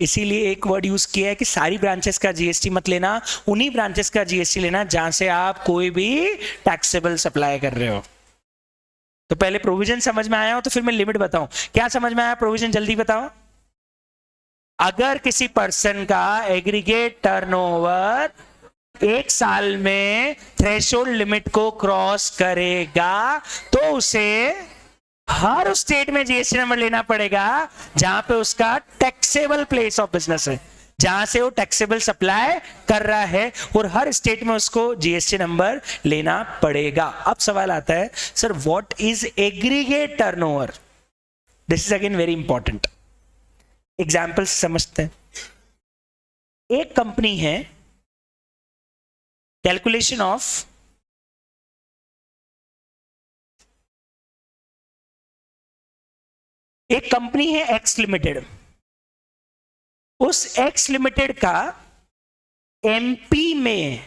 इसीलिए एक वर्ड यूज किया है कि सारी ब्रांचेस का जीएसटी मत लेना, उन्हीं ब्रांचेस का जीएसटी लेना जहां से आप कोई भी टैक्सेबल सप्लाई कर रहे हो। तो पहले प्रोविजन समझ में आया हो तो फिर मैं लिमिट बताऊं। क्या समझ में आया प्रोविजन, जल्दी बताओ। अगर किसी पर्सन का एग्रीगेट टर्नओवर 1 साल में थ्रेशोल्ड लिमिट को क्रॉस करेगा तो उसे हर उस स्टेट में जीएसटी नंबर लेना पड़ेगा जहां पे उसका टैक्सेबल प्लेस ऑफ बिजनेस है, जहां से वो टैक्सेबल सप्लाई कर रहा है, और हर स्टेट में उसको जीएसटी नंबर लेना पड़ेगा। अब सवाल आता है, sir what is aggregate turnover? This is again very important. Example समझते हैं। एक कंपनी है, कैलकुलेशन ऑफ एक कंपनी है एक्स लिमिटेड। उस एक्स लिमिटेड का एमपी में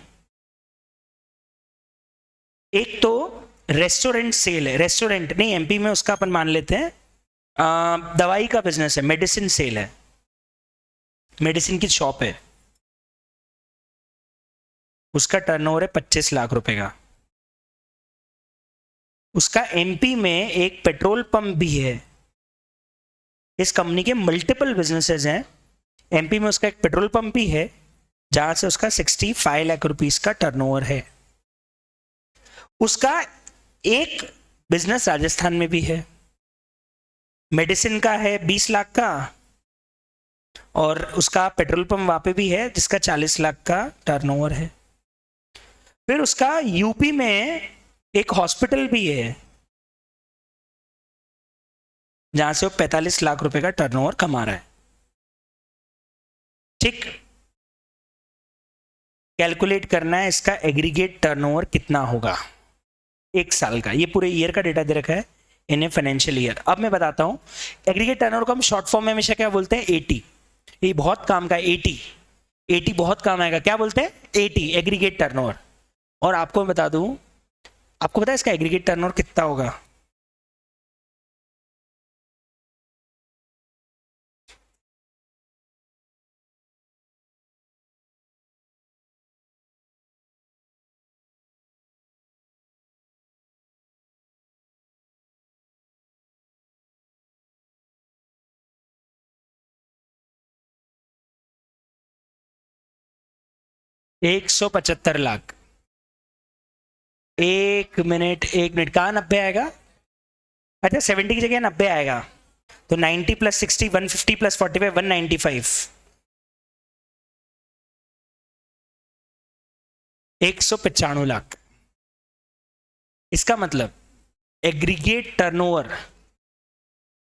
एक तो रेस्टोरेंट सेल है, रेस्टोरेंट नहीं, एमपी में उसका अपन मान लेते हैं दवाई का बिजनेस है, मेडिसिन सेल है, मेडिसिन की शॉप है, उसका टर्नओवर है 25 लाख रुपए का। उसका एमपी में एक पेट्रोल पंप भी है। इस कंपनी के मल्टीपल बिजनेसेस हैं। एमपी में उसका एक पेट्रोल पंप भी है जहां से उसका 65 लाख रुपीस का टर्नओवर है। उसका एक बिजनेस राजस्थान में भी है, मेडिसिन का है 20 लाख का, और उसका पेट्रोल पंप वहां पे भी है जिसका 40 लाख का टर्नओवर है। फिर उसका यूपी में एक हॉस्पिटल भी है जहां से वो 45 लाख रुपए का टर्नओवर कमा रहा है। ठीक, कैलकुलेट करना है इसका एग्रीगेट टर्नओवर कितना होगा 1 साल का। ये पूरे ईयर का डेटा दे रखा है इन ए फाइनेंशियल ईयर। अब मैं बताता हूं एग्रीगेट टर्नओवर को हम शॉर्ट फॉर्म में हमेशा क्या बोलते हैं? 80। ये बहुत काम का 80 बहुत काम आएगा। क्या बोलते हैं? 80 एग्रीगेट टर्नओवर। और आपको मैं बता दूं, आपको पता है इसका एग्रीगेट टर्नओवर कितना होगा? $175 लाख। 1 मिनट कहाँ 90 आएगा? अच्छा 70 की जगह 90 आएगा, तो 90 + 60 150 + 45 195, 195 लाख। इसका मतलब एग्रीगेट टर्नओवर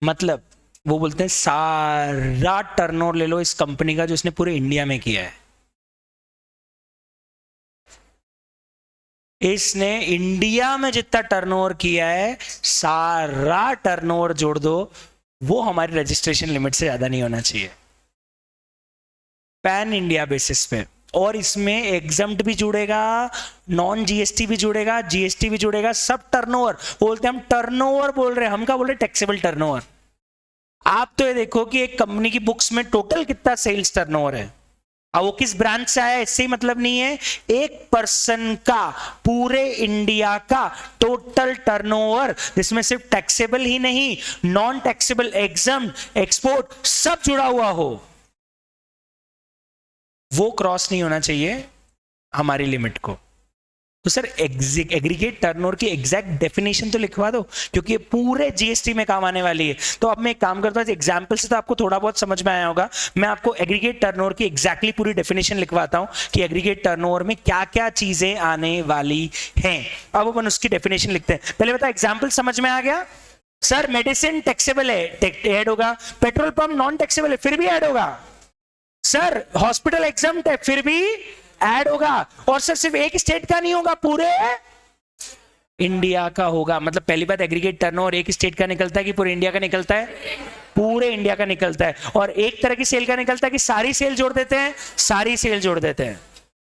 मतलब वो बोलते हैं सारा टर्नओवर ले लो इस कंपनी का जो इसने पूरे इंडिया में किया है। इसने इंडिया में जितना टर्नओवर किया है सारा टर्नओवर जोड़ दो, वो हमारी रजिस्ट्रेशन लिमिट से ज्यादा नहीं होना चाहिए पैन इंडिया बेसिस पे। और इसमें एग्जम्प्ट भी जुड़ेगा, नॉन जीएसटी भी जुड़ेगा, जीएसटी भी जुड़ेगा, सब टर्नओवर बोलते हैं। हम टर्नओवर बोल रहे हैं, हम क्या बोल रहे हैं? Taxable turnover. आप तो ये देखो कि एक कंपनी की बुक्स में टोटल कितना सेल्स टर्नओवर है, अब वो किस ब्रांच से आया इससे मतलब नहीं है। एक पर्सन का पूरे इंडिया का टोटल टर्नओवर जिसमें सिर्फ टैक्सेबल ही नहीं, नॉन टैक्सेबल, एग्जम्प्ट, एक्सपोर्ट सब जुड़ा हुआ हो, वो क्रॉस नहीं होना चाहिए हमारी लिमिट को। तो सर एग्रीगेट टर्नओवर की एग्जैक्ट डेफिनेशन तो लिखवा दो, क्योंकि ये पूरे जीएसटी में काम आने वाली है। तो अब मैं एक काम करता हूं, एग्जांपल से तो आपको थोड़ा बहुत समझ में आया होगा, मैं आपको एग्रीगेट टर्नओवर की एग्जैक्टली पूरी डेफिनेशन लिखवाता हूं कि एग्रीगेट टर्नओवर में क्या क्या चीजें आने वाली हैं। अब अपन उसकी डेफिनेशन लिखते हैं। पहले बता, एग्जाम्पल समझ में आ गया? सर मेडिसिन टैक्सेबल है, ऐड होगा। पेट्रोल पंप नॉन टैक्सेबल है, फिर भी ऐड होगा। सर हॉस्पिटल एग्जम्प्ट है, फिर भी ऐड होगा। और सर सिर्फ एक स्टेट का नहीं होगा, पूरे इंडिया का होगा। मतलब पहली बात, एग्रीगेट टर्नओवर एक स्टेट का निकलता है कि पूरे इंडिया का निकलता है? पूरे इंडिया का निकलता है। और एक तरह की सेल का निकलता है कि सारी सेल जोड़ देते हैं, सारी सेल जोड़ देते हैं।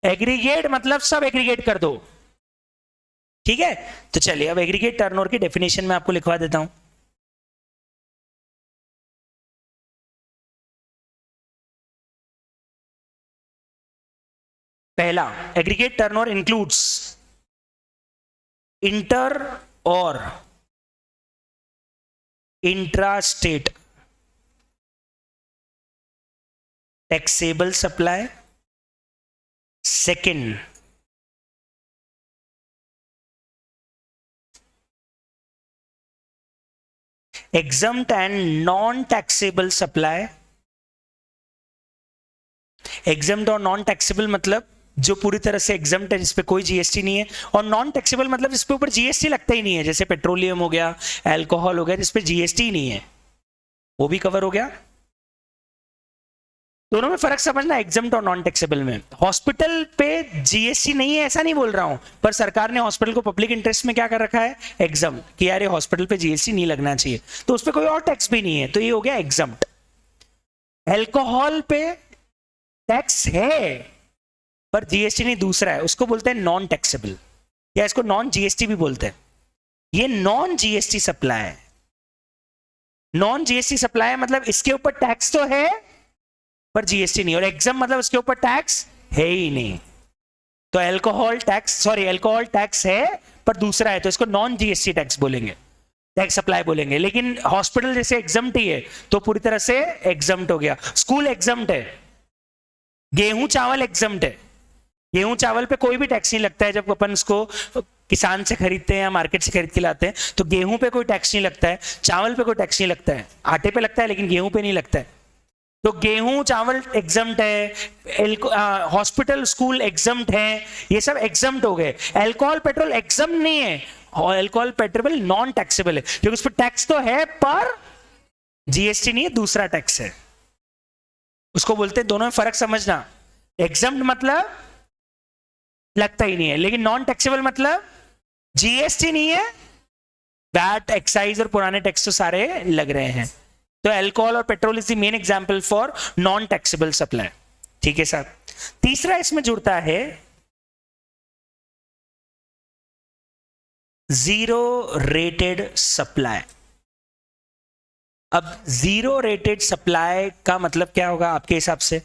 एग्रीगेट मतलब सब एग्रीगेट कर दो, ठीक है। तो चलिए अब एग्रीगेट टर्नओवर की डेफिनेशन में आपको लिखवा देता हूं। पहला, एग्रीगेट टर्नओवर इंक्लूड्स इंटर और intra state taxable supply. Second, exempt and non-taxable supply। exempt और नॉन टैक्सेबल मतलब जो पूरी तरह से exempt है, जिसपे कोई जीएसटी नहीं है, और नॉन टैक्सेबल मतलब जिसपे ऊपर जीएसटी लगता ही नहीं है, जैसे पेट्रोलियम हो गया, अल्कोहल हो गया, जिसपे जीएसटी ही नहीं है, वो भी कवर हो गया। दोनों में फर्क समझना, एग्जाम्ट और नॉन टैक्सेबल में। हॉस्पिटल पे जीएसटी नहीं है ऐसा नहीं बोल रहा हूं, पर सरकार ने हॉस्पिटल को पब्लिक इंटरेस्ट में क्या कर रखा है? एग्जाम्ट, कि यार ये हॉस्पिटल पे जीएसटी नहीं लगना चाहिए, तो उस पर कोई और टैक्स भी नहीं है, तो ये हो गया एग्जाम्ट। अल्कोहल पे टैक्स है पर जीएसटी नहीं, दूसरा है, उसको बोलते हैं नॉन टैक्सेबल, या इसको नॉन जीएसटी भी बोलते हैं। ये नॉन जीएसटी सप्लाई है। नॉन जीएसटी सप्लाई मतलब इसके ऊपर टैक्स तो है पर जीएसटी नहीं, और एग्जाम मतलब उसके ऊपर टैक्स है ही नहीं। तो अल्कोहल टैक्स है पर दूसरा है, तो इसको नॉन जीएसटी टैक्स बोलेंगे, टैक्स सप्लाई बोलेंगे। लेकिन हॉस्पिटल जैसे एग्जाम्ट ही है तो पूरी तरह से एग्जाम्ट हो गया। स्कूल एग्जाम्ट है, गेहूं चावल एग्जाम्ट है, गेहूं चावल पे कोई भी टैक्स नहीं लगता है। जब अपन उसको किसान से खरीदते हैं या मार्केट से खरीद के लाते हैं तो गेहूं पे कोई टैक्स नहीं लगता है, चावल पे कोई टैक्स नहीं लगता है, आटे पे लगता है लेकिन गेहूं पे नहीं लगता है। तो गेहूं चावल एग्जाम्ट है, हॉस्पिटल स्कूल एग्जाम्ट है, ये सब एग्जाम्ट हो गए। अल्कोहल पेट्रोल एग्जाम्ट नहीं है, अल्कोहल पेट्रोल नॉन टैक्सेबल है, क्योंकि उस पर टैक्स तो है पर जीएसटी नहीं है, दूसरा टैक्स है, उसको बोलते हैं। दोनों में फर्क समझना, एग्जाम्ट मतलब लगता ही नहीं है, लेकिन नॉन टैक्सेबल मतलब जीएसटी नहीं है, वैट एक्साइज और पुराने टैक्स तो सारे लग रहे हैं। तो अल्कोहल और petrol is the main example for non taxable supply, ठीक है साहब। तीसरा इसमें जुड़ता है जीरो रेटेड सप्लाई। अब जीरो रेटेड सप्लाई का मतलब क्या होगा आपके हिसाब से?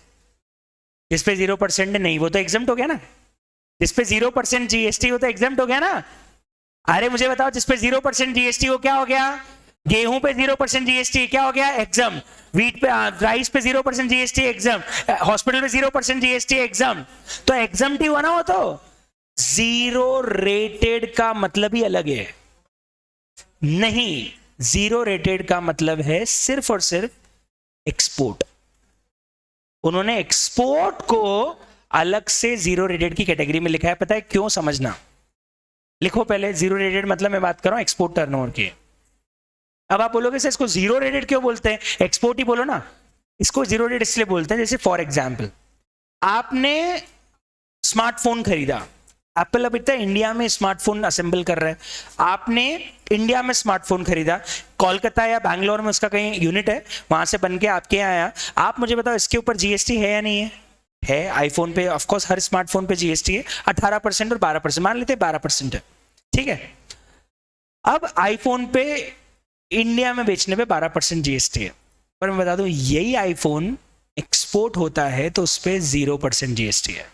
जिस पे 0% नहीं, वो तो एग्जाम्ट हो गया ना। जिस पे 0% जीएसटी हो तो एग्जाम्ट हो गया ना। अरे मुझे बताओ, जिस पे 0% जीएसटी हो क्या हो गया? गेहूं पे 0% जीएसटी क्या हो गया? एग्जाम। वीट पे, राइस पे 0% जीएसटी एग्जाम। हॉस्पिटल पे 0% जीएसटी एग्जाम। तो एग्जाम ही हुआ ना वो। तो जीरो रेटेड का मतलब ही अलग है। नहीं, जीरो रेटेड का मतलब है सिर्फ और सिर्फ एक्सपोर्ट। उन्होंने एक्सपोर्ट को अलग से जीरो रेटेड की कैटेगरी में लिखा है। पता है क्यों? समझना, लिखो पहले। जीरो रेटेड मतलब मैं बात कर रहा हूं एक्सपोर्ट टर्नओवर की। अब आप बोलोगे सर इसको जीरो रेटेड क्यों बोलते हैं? एक्सपोर्ट ही बोलो ना। इसको जीरो रेटेड इसलिए बोलते हैं, जैसे फॉर एग्जांपल आपने स्मार्टफोन खरीदा। एप्पल अब इतना इंडिया में स्मार्टफोन असेंबल कर रहा है। आपने इंडिया में स्मार्टफोन खरीदा, कोलकाता या बैंगलोर में उसका कहीं यूनिट है, वहां से बन के आपके यहाँ आया। आप मुझे बताओ इसके ऊपर जीएसटी है या नहीं है? है। आईफोन पे ऑफकोर्स हर स्मार्टफोन पे जीएसटी है, 18% और 12%, मान लेते हैं 12% है, ठीक है। अब आईफोन पे इंडिया में बेचने पे 12% जीएसटी है, पर मैं बता दूं यही आईफोन एक्सपोर्ट होता है तो उस पर 0% जीएसटी है।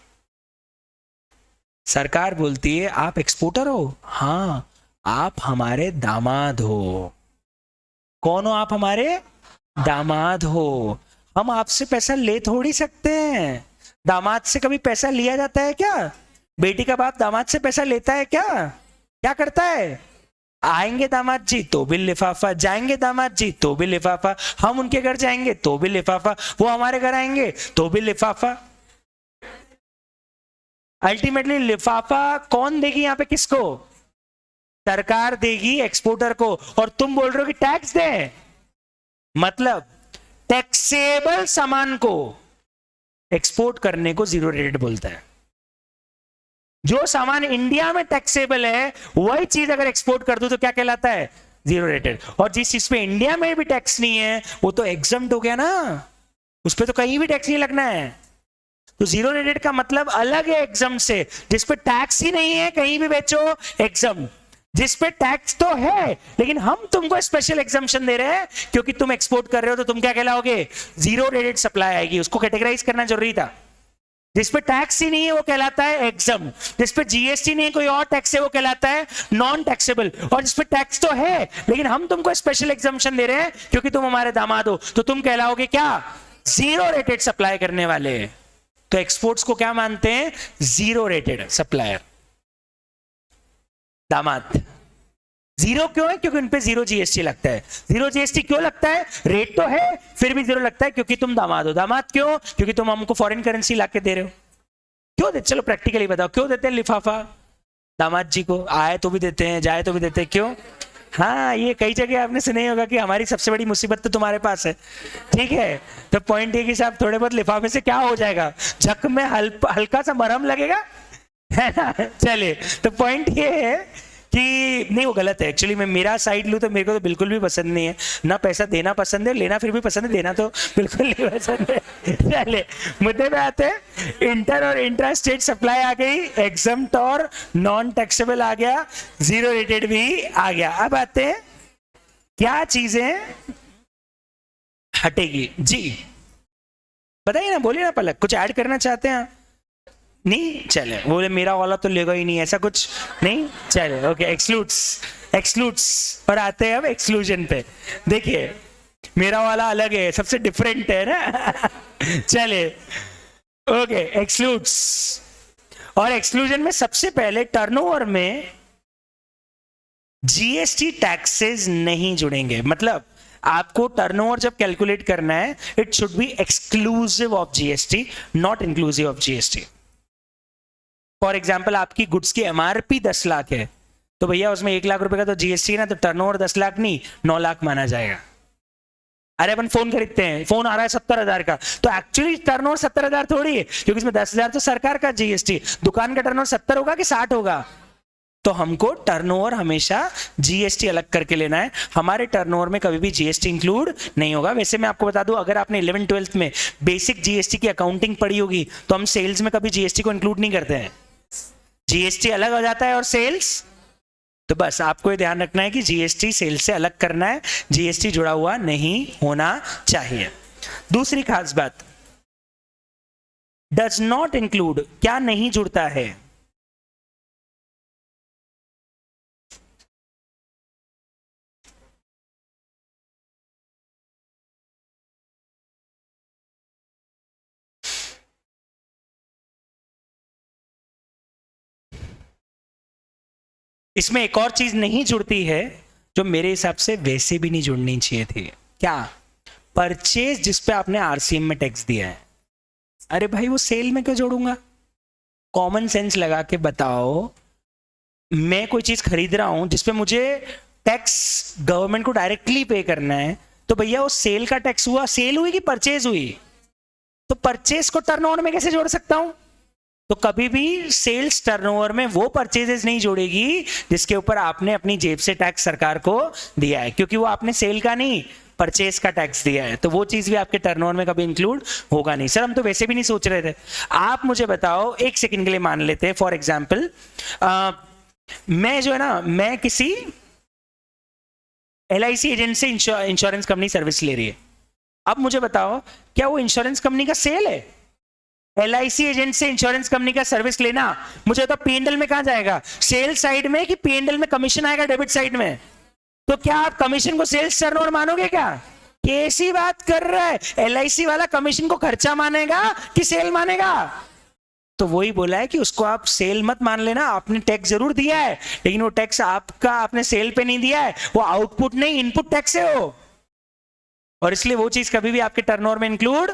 सरकार बोलती है आप एक्सपोर्टर हो? हाँ, आप हमारे दामाद हो। कौन हो आप? हमारे दामाद हो। हम आपसे पैसा ले थोड़ी सकते हैं। दामाद से कभी पैसा लिया जाता है क्या? बेटी का बाप दामाद से पैसा लेता है क्या? क्या करता है? आएंगे दामाद जी तो भी लिफाफा, जाएंगे दामाद जी तो भी लिफाफा, हम उनके घर जाएंगे तो भी लिफाफा, वो हमारे घर आएंगे तो भी लिफाफा। अल्टीमेटली लिफाफा कौन देगी यहां पे? किसको? सरकार देगी एक्सपोर्टर को। और तुम बोल रहे हो कि टैक्स दे, मतलब टैक्सेबल सामान को एक्सपोर्ट करने को जीरो रेटेड बोलता है। जो सामान इंडिया में टैक्सेबल है वही चीज अगर एक्सपोर्ट कर दो तो क्या कहलाता है? Zero rated. और जिस चीज पे इंडिया में भी टैक्स नहीं है वो तो एग्जम्प्ट हो गया ना, उस पर तो कहीं भी टैक्स नहीं लगना है। तो जीरो रेटेड का मतलब अलग है एग्जम्प्ट से। जिस पे टैक्स ही नहीं है कहीं भी बेचो, एग्जम्प्ट। जिस पे टैक्स तो है लेकिन हम तुमको स्पेशल एग्जम्पशन दे रहे हैं क्योंकि तुम एक्सपोर्ट कर रहे हो, तो तुम क्या कहलाओगे? जीरो रेटेड सप्लाई आएगी। उसको कैटेगराइज करना जरूरी था। जिस पे टैक्स ही नहीं है वो कहलाता है एग्जम। जिस पे जीएसटी नहीं है, कोई और टैक्स है, वो कहलाता है नॉन टैक्सेबल। और जिस पे टैक्स तो है लेकिन हम तुमको स्पेशल एग्जम्पशन दे रहे हैं क्योंकि तुम हमारे दामाद हो, तो तुम कहलाओगे क्या? जीरो रेटेड सप्लाई करने वाले। तो एक्सपोर्ट्स को क्या मानते हैं? जीरो रेटेड सप्लायर, दामाद। जीरो क्यों है? क्योंकि उन पे जीरो जीएसटी लगता है। जीरो जीएसटी क्यों लगता है? रेट तो है फिर भी जीरो लगता है क्योंकि तुम दामाद हो। दामाद क्यों? क्योंकि तुम हमको फॉरेन करेंसी लाके दे रहे हो। क्यों देते? चलो प्रैक्टिकली बताओ, क्यों देते हैं लिफाफा दामाद जी को? आए तो भी देते हैं, जाए तो भी देते हैं, क्यों? हाँ, ये कई जगह आपने सुना ही होगा कि हमारी सबसे बड़ी मुसीबत तो तुम्हारे पास है। ठीक है, तो पॉइंट ये कि साहब थोड़े बहुत लिफाफे से क्या हो जाएगा? झक में हल्का सा मरहम लगेगा, है ना। चलिए, तो पॉइंट ये है कि नहीं, वो गलत है एक्चुअली। मैं मेरा साइड लूँ तो मेरे को तो बिल्कुल भी पसंद नहीं है। ना पैसा देना पसंद है, लेना फिर भी पसंद है, देना तो बिल्कुल नहीं पसंद है। चले मुद्दे पे आते हैं। इंटर और इंट्रा स्टेट सप्लाई आ गई, एग्जम्प्ट और नॉन टैक्सेबल आ गया, जीरो रेटेड भी आ गया। अब आते हैं क्या चीजें हटेगी जी, बताइए ना, बोलिए ना पलक, कुछ ऐड करना चाहते हैं? नहीं, चले, बोले मेरा वाला तो लेगा ही नहीं, ऐसा कुछ नहीं। चले, ओके, एक्सक्लूड्स पर आते हैं अब एक्सक्लूजन पे। देखिए मेरा वाला अलग है, सबसे डिफरेंट है ना। चले, ओके, एक्सक्लूड्स। और एक्सक्लूजन में सबसे पहले टर्नओवर में जीएसटी टैक्सेस नहीं जुड़ेंगे। मतलब आपको टर्नओवर जब कैलकुलेट करना है, it should be exclusive of GST, not inclusive of GST. For example, आपकी गुड्स की एमआरपी 10 लाख है, तो भैया उसमें 1 लाख रुपए का तो जीएसटी है ना, तो टर्नओवर 10 लाख नहीं 9 लाख माना जाएगा। अरे अपन फोन खरीदते हैं, फोन आ रहा है 70,000 का, तो एक्चुअली टर्नओवर 70,000 थोड़ी है, क्योंकि इसमें 10,000 तो सरकार का जीएसटी। दुकान का टर्नओवर 70 होगा कि 60 होगा? तो हमको टर्नओवर हमेशा जीएसटी अलग करके लेना है। हमारे टर्नओवर में कभी भी जीएसटी इंक्लूड नहीं होगा। वैसे मैं आपको बता दूं, अगर आपने 11th-12th में बेसिक जीएसटी की अकाउंटिंग पढ़ी होगी तो हम सेल्स में कभी जीएसटी को इंक्लूड नहीं करते हैं। जीएसटी अलग हो जाता है और सेल्स, तो बस आपको ये ध्यान रखना है कि जीएसटी सेल्स से अलग करना है, जीएसटी जुड़ा हुआ नहीं होना चाहिए। दूसरी खास बात, डज नॉट इंक्लूड, क्या नहीं जुड़ता है? इसमें एक और चीज नहीं जुड़ती है जो मेरे हिसाब से वैसे भी नहीं जुड़नी चाहिए थी। क्या? परचेज जिस पे आपने आरसीएम में टैक्स दिया है। अरे भाई, वो सेल में क्यों जोड़ूंगा? कॉमन सेंस लगा के बताओ, मैं कोई चीज खरीद रहा हूं जिसपे मुझे टैक्स गवर्नमेंट को डायरेक्टली पे करना है, तो भैया वो सेल का टैक्स हुआ, सेल हुई कि परचेज हुई? तो परचेज को टर्नओवर में कैसे जोड़ सकता हूं? तो कभी भी सेल्स टर्नओवर में वो परचेजेस नहीं जोड़ेगी जिसके ऊपर आपने अपनी जेब से टैक्स सरकार को दिया है, क्योंकि वो आपने सेल का नहीं, परचेज का टैक्स दिया है। तो वो चीज भी आपके टर्नओवर में कभी इंक्लूड होगा नहीं। सर हम तो वैसे भी नहीं सोच रहे थे। आप मुझे बताओ, एक सेकंड के लिए मान लेते हैं, फॉर एग्जाम्पल मैं जो है ना, मैं किसी LIC एजेंट से इंश्योरेंस कंपनी सर्विस ले रही है। अब मुझे बताओ, क्या वो इंश्योरेंस कंपनी का सेल है? LIC एजेंट से इंश्योरेंस कंपनी का सर्विस लेना, मुझे तो P&L में कहां जाएगा? सेल साइड में कि P&L में कमीशन आएगा डेबिट साइड में? तो क्या आप कमीशन को सेल्स टर्नओवर मानोगे क्या? कैसी बात कर रहा है? LIC वाला कमीशन को खर्चा मानेगा कि सेल मानेगा? तो वही बोला है कि उसको आप सेल मत मान लेना। आपने टैक्स जरूर दिया है लेकिन वो टैक्स आपका आपने सेल पे नहीं दिया है, वो आउटपुट नहीं इनपुट टैक्स है वो, और इसलिए वो चीज कभी भी आपके टर्नओवर में इंक्लूड।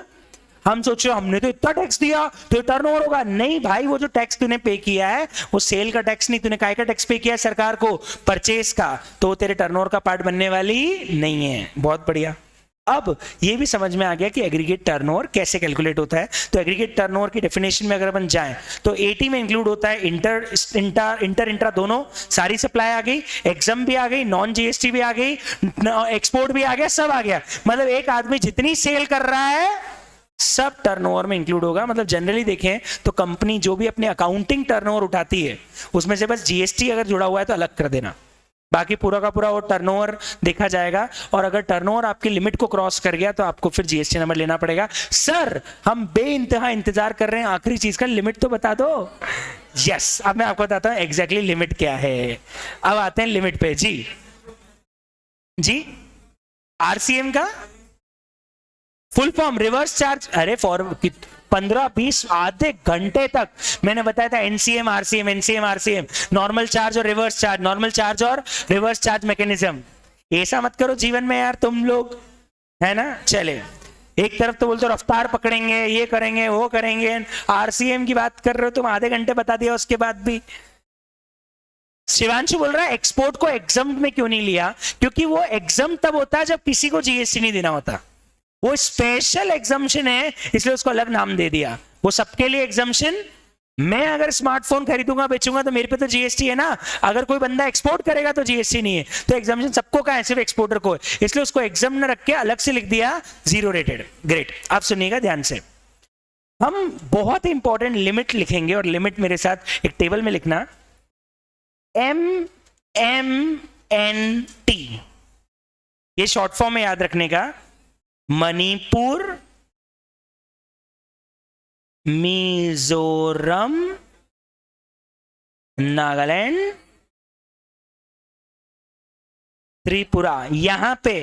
हम सोच रहे हमने तो इतना टैक्स दिया तो टर्नओवर होगा, नहीं भाई, वो जो टैक्स तूने पे किया है वो सेल का टैक्स नहीं, तूने काय का टैक्स पे किया है सरकार को? परचेस का, तो तेरे टर्नओवर का पार्ट बनने वाली नहीं है। बहुत बढ़िया, अब ये भी समझ में आ गया कि एग्रीगेट टर्नओवर कैसे कैलकुलेट होता है। तो एग्रीगेट टर्नओवर की डेफिनेशन में अगर अपन जाएं तो एटी में इंक्लूड होता है इंट्रा दोनों, सारी सप्लाई आ गई, एग्जाम भी आ गई, नॉन जीएसटी भी आ गई, एक्सपोर्ट भी आ गया, सब आ गया। मतलब एक आदमी जितनी सेल कर रहा है सब टर्नओवर में इंक्लूड होगा। मतलब जनरली देखें तो कंपनी जो भी अपने अकाउंटिंग टर्नओवर उठाती है उसमें से बस जीएसटी अगर जुड़ा हुआ है तो अलग कर देना, बाकी पूरा का पूरा वो टर्नओवर देखा जाएगा। और अगर टर्नओवर आपकी लिमिट को क्रॉस कर गया तो आपको फिर जीएसटी नंबर लेना पड़ेगा। सर हम बेइंतहा इंतजार कर रहे हैं आखिरी चीज का, लिमिट तो बता दो। यस, अब मैं आपको बताता हूं एग्जैक्टली लिमिट क्या है। अब आते हैं लिमिट पे। जी आरसीएम का फुल फॉर्म रिवर्स चार्ज, अरे फॉर 15-20 आधे घंटे तक मैंने बताया था NCM RCM, NCM RCM, normal charge और रिवर्स चार्ज, नॉर्मल चार्ज और रिवर्स चार्ज मैकेनिज्म। ऐसा मत करो जीवन में यार तुम लोग, है ना। चले, एक तरफ तो बोलते हो रफ्तार पकड़ेंगे, ये करेंगे, वो करेंगे, आरसीएम की बात कर रहे हो तुम, आधे घंटे बता दिया उसके बाद भी। शिवांशु बोल रहा है एक्सपोर्ट को एग्जाम में क्यों नहीं लिया, क्योंकि वो एग्जाम तब होता है जब किसी को जीएसटी नहीं देना होता। वो स्पेशल एग्जाम्शन है इसलिए उसको अलग नाम दे दिया। वो सबके लिए एग्जाम्शन, मैं अगर स्मार्टफोन खरीदूंगा बेचूंगा तो मेरे पे तो जीएसटी है ना, अगर कोई बंदा एक्सपोर्ट करेगा तो जीएसटी नहीं है। तो एग्जाम्शन सबको का है, सिर्फ एक्सपोर्टर को है, इसलिए उसको एग्जाम न रख के अलग से लिख दिया जीरो रेटेड। ग्रेट, आप सुनिएगा ध्यान से। हम बहुत इंपॉर्टेंट लिमिट लिखेंगे और लिमिट मेरे साथ एक टेबल में लिखना, MMNT, ये शॉर्ट फॉर्म में याद रखने का, मणिपुर, मिजोरम, नागालैंड, त्रिपुरा। यहां पे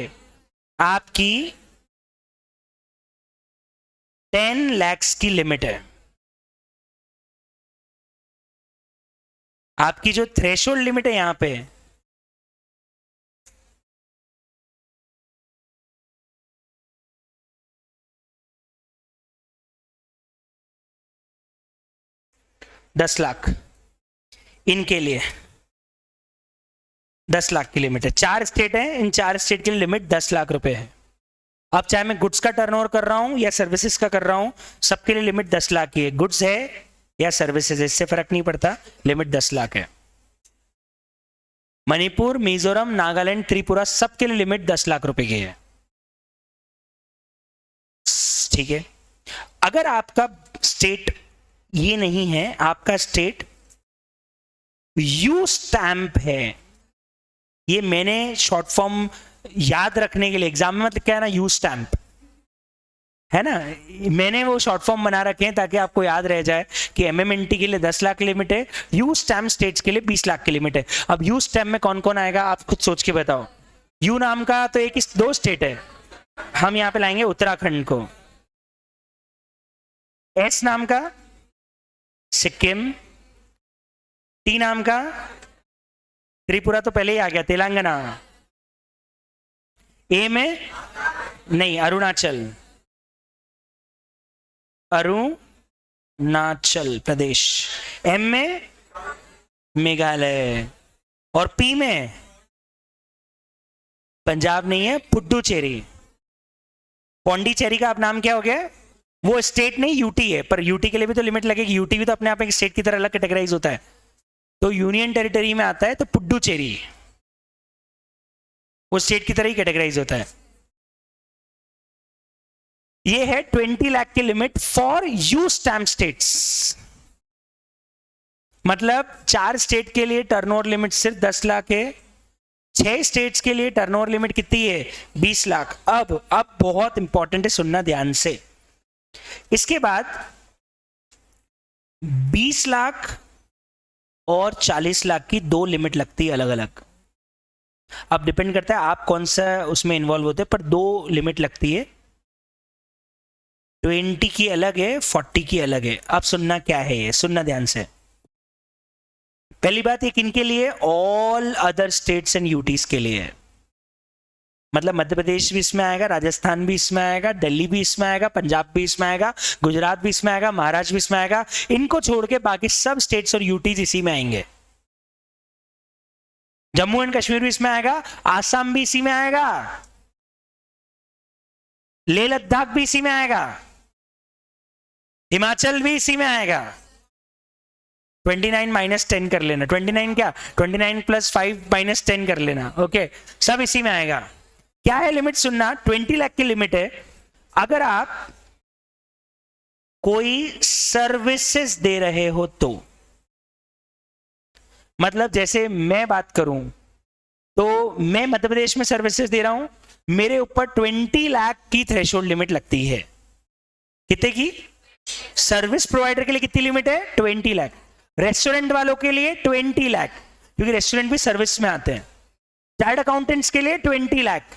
आपकी 10 लाख की लिमिट है। आपकी जो थ्रेशोल्ड लिमिट है यहां पे 10 लाख, इनके लिए 10 लाख की लिमिट है। 4 स्टेट है, इन 4 स्टेट की लिमिट 10 लाख रुपए है। अब चाहे मैं गुड्स का टर्नओवर कर रहा हूं या सर्विसेज का कर रहा हूं, सबके लिए लिमिट 10 लाख की है। गुड्स है या सर्विसेज, इससे फर्क नहीं पड़ता, लिमिट 10 लाख है। मणिपुर, मिजोरम, नागालैंड, त्रिपुरा, सबके लिए लिमिट 10 लाख रुपए की है। ठीक है। अगर आपका स्टेट ये नहीं है, आपका स्टेट यू स्टैंप है, ये मैंने शॉर्ट फॉर्म याद रखने के लिए एग्जाम में मतलब क्या है ना, यू स्टैंप है ना, मैंने वो शॉर्ट फॉर्म बना रखे हैं ताकि आपको याद रह जाए कि एमएमएनटी के लिए 10 लाख लिमिट है, यू स्टैम्प स्टेट्स के लिए 20 लाख की लिमिट है। अब यू स्टैम्प में कौन कौन आएगा आप खुद सोच के बताओ। यू नाम का तो एक 2 स्टेट है, हम यहां पे लाएंगे उत्तराखंड को। एस नाम का सिक्किम, टी नाम का त्रिपुरा तो पहले ही आ गया, तेलंगाना। ए में नहीं, अरुणाचल, अरुणाचल प्रदेश। एम में मेघालय, और पी में पंजाब नहीं है, पुडुचेरी। पौंडीचेरी का आप नाम क्या हो गया, वो स्टेट नहीं यूटी है, पर यूटी के लिए भी तो लिमिट लगेगी, यूटी भी तो अपने आप एक स्टेट की तरह अलग कैटेगराइज होता है, तो यूनियन टेरिटरी में आता है, तो पुडुचेरी वो स्टेट की तरह ही कैटेगराइज होता है। ये है 20 लाख की limit for you stamp states. मतलब 4 स्टेट के लिए टर्नओवर लिमिट सिर्फ 10 लाख है, 6 स्टेट्स के लिए टर्नओवर लिमिट कितनी है, 20 लाख। अब बहुत इंपॉर्टेंट है, सुनना ध्यान से। इसके बाद 20 लाख और 40 लाख की 2 लिमिट लगती है अलग अलग। अब डिपेंड करता है आप कौन सा उसमें इन्वॉल्व होते हैं, पर 2 लिमिट लगती है, 20 की अलग है, 40 की अलग है। अब सुनना क्या है ये, सुनना ध्यान से। पहली बात एक इनके लिए, all other states and UTs के लिए है, मतलब मध्य प्रदेश भी इसमें आएगा, राजस्थान भी इसमें आएगा, दिल्ली भी इसमें आएगा, पंजाब भी इसमें आएगा, गुजरात भी इसमें आएगा, महाराष्ट्र भी इसमें आएगा। इनको छोड़ के बाकी सब स्टेट्स और यूटीज इसी में आएंगे। जम्मू एंड कश्मीर भी इसमें आएगा, आसाम भी इसी में आएगा, लेह लद्दाख भी इसी में आएगा, हिमाचल भी इसी में आएगा। 29 माइनस 10 कर लेना, 29 क्या 29 प्लस 5 माइनस 10 कर लेना, ओके सब इसी में आएगा। क्या है लिमिट सुनना, 20 लाख की लिमिट है। अगर आप कोई सर्विसेज दे रहे हो तो, मतलब जैसे मैं बात करूं तो मैं मध्य प्रदेश में सर्विसेज दे रहा हूं, मेरे ऊपर 20 लाख की थ्रेशोल्ड लिमिट लगती है। कितने की? सर्विस प्रोवाइडर के लिए कितनी लिमिट है? 20 लाख। रेस्टोरेंट वालों के लिए 20 लाख, क्योंकि रेस्टोरेंट भी सर्विस में आते हैं। चार्टर्ड अकाउंटेंट्स के लिए 20 लाख।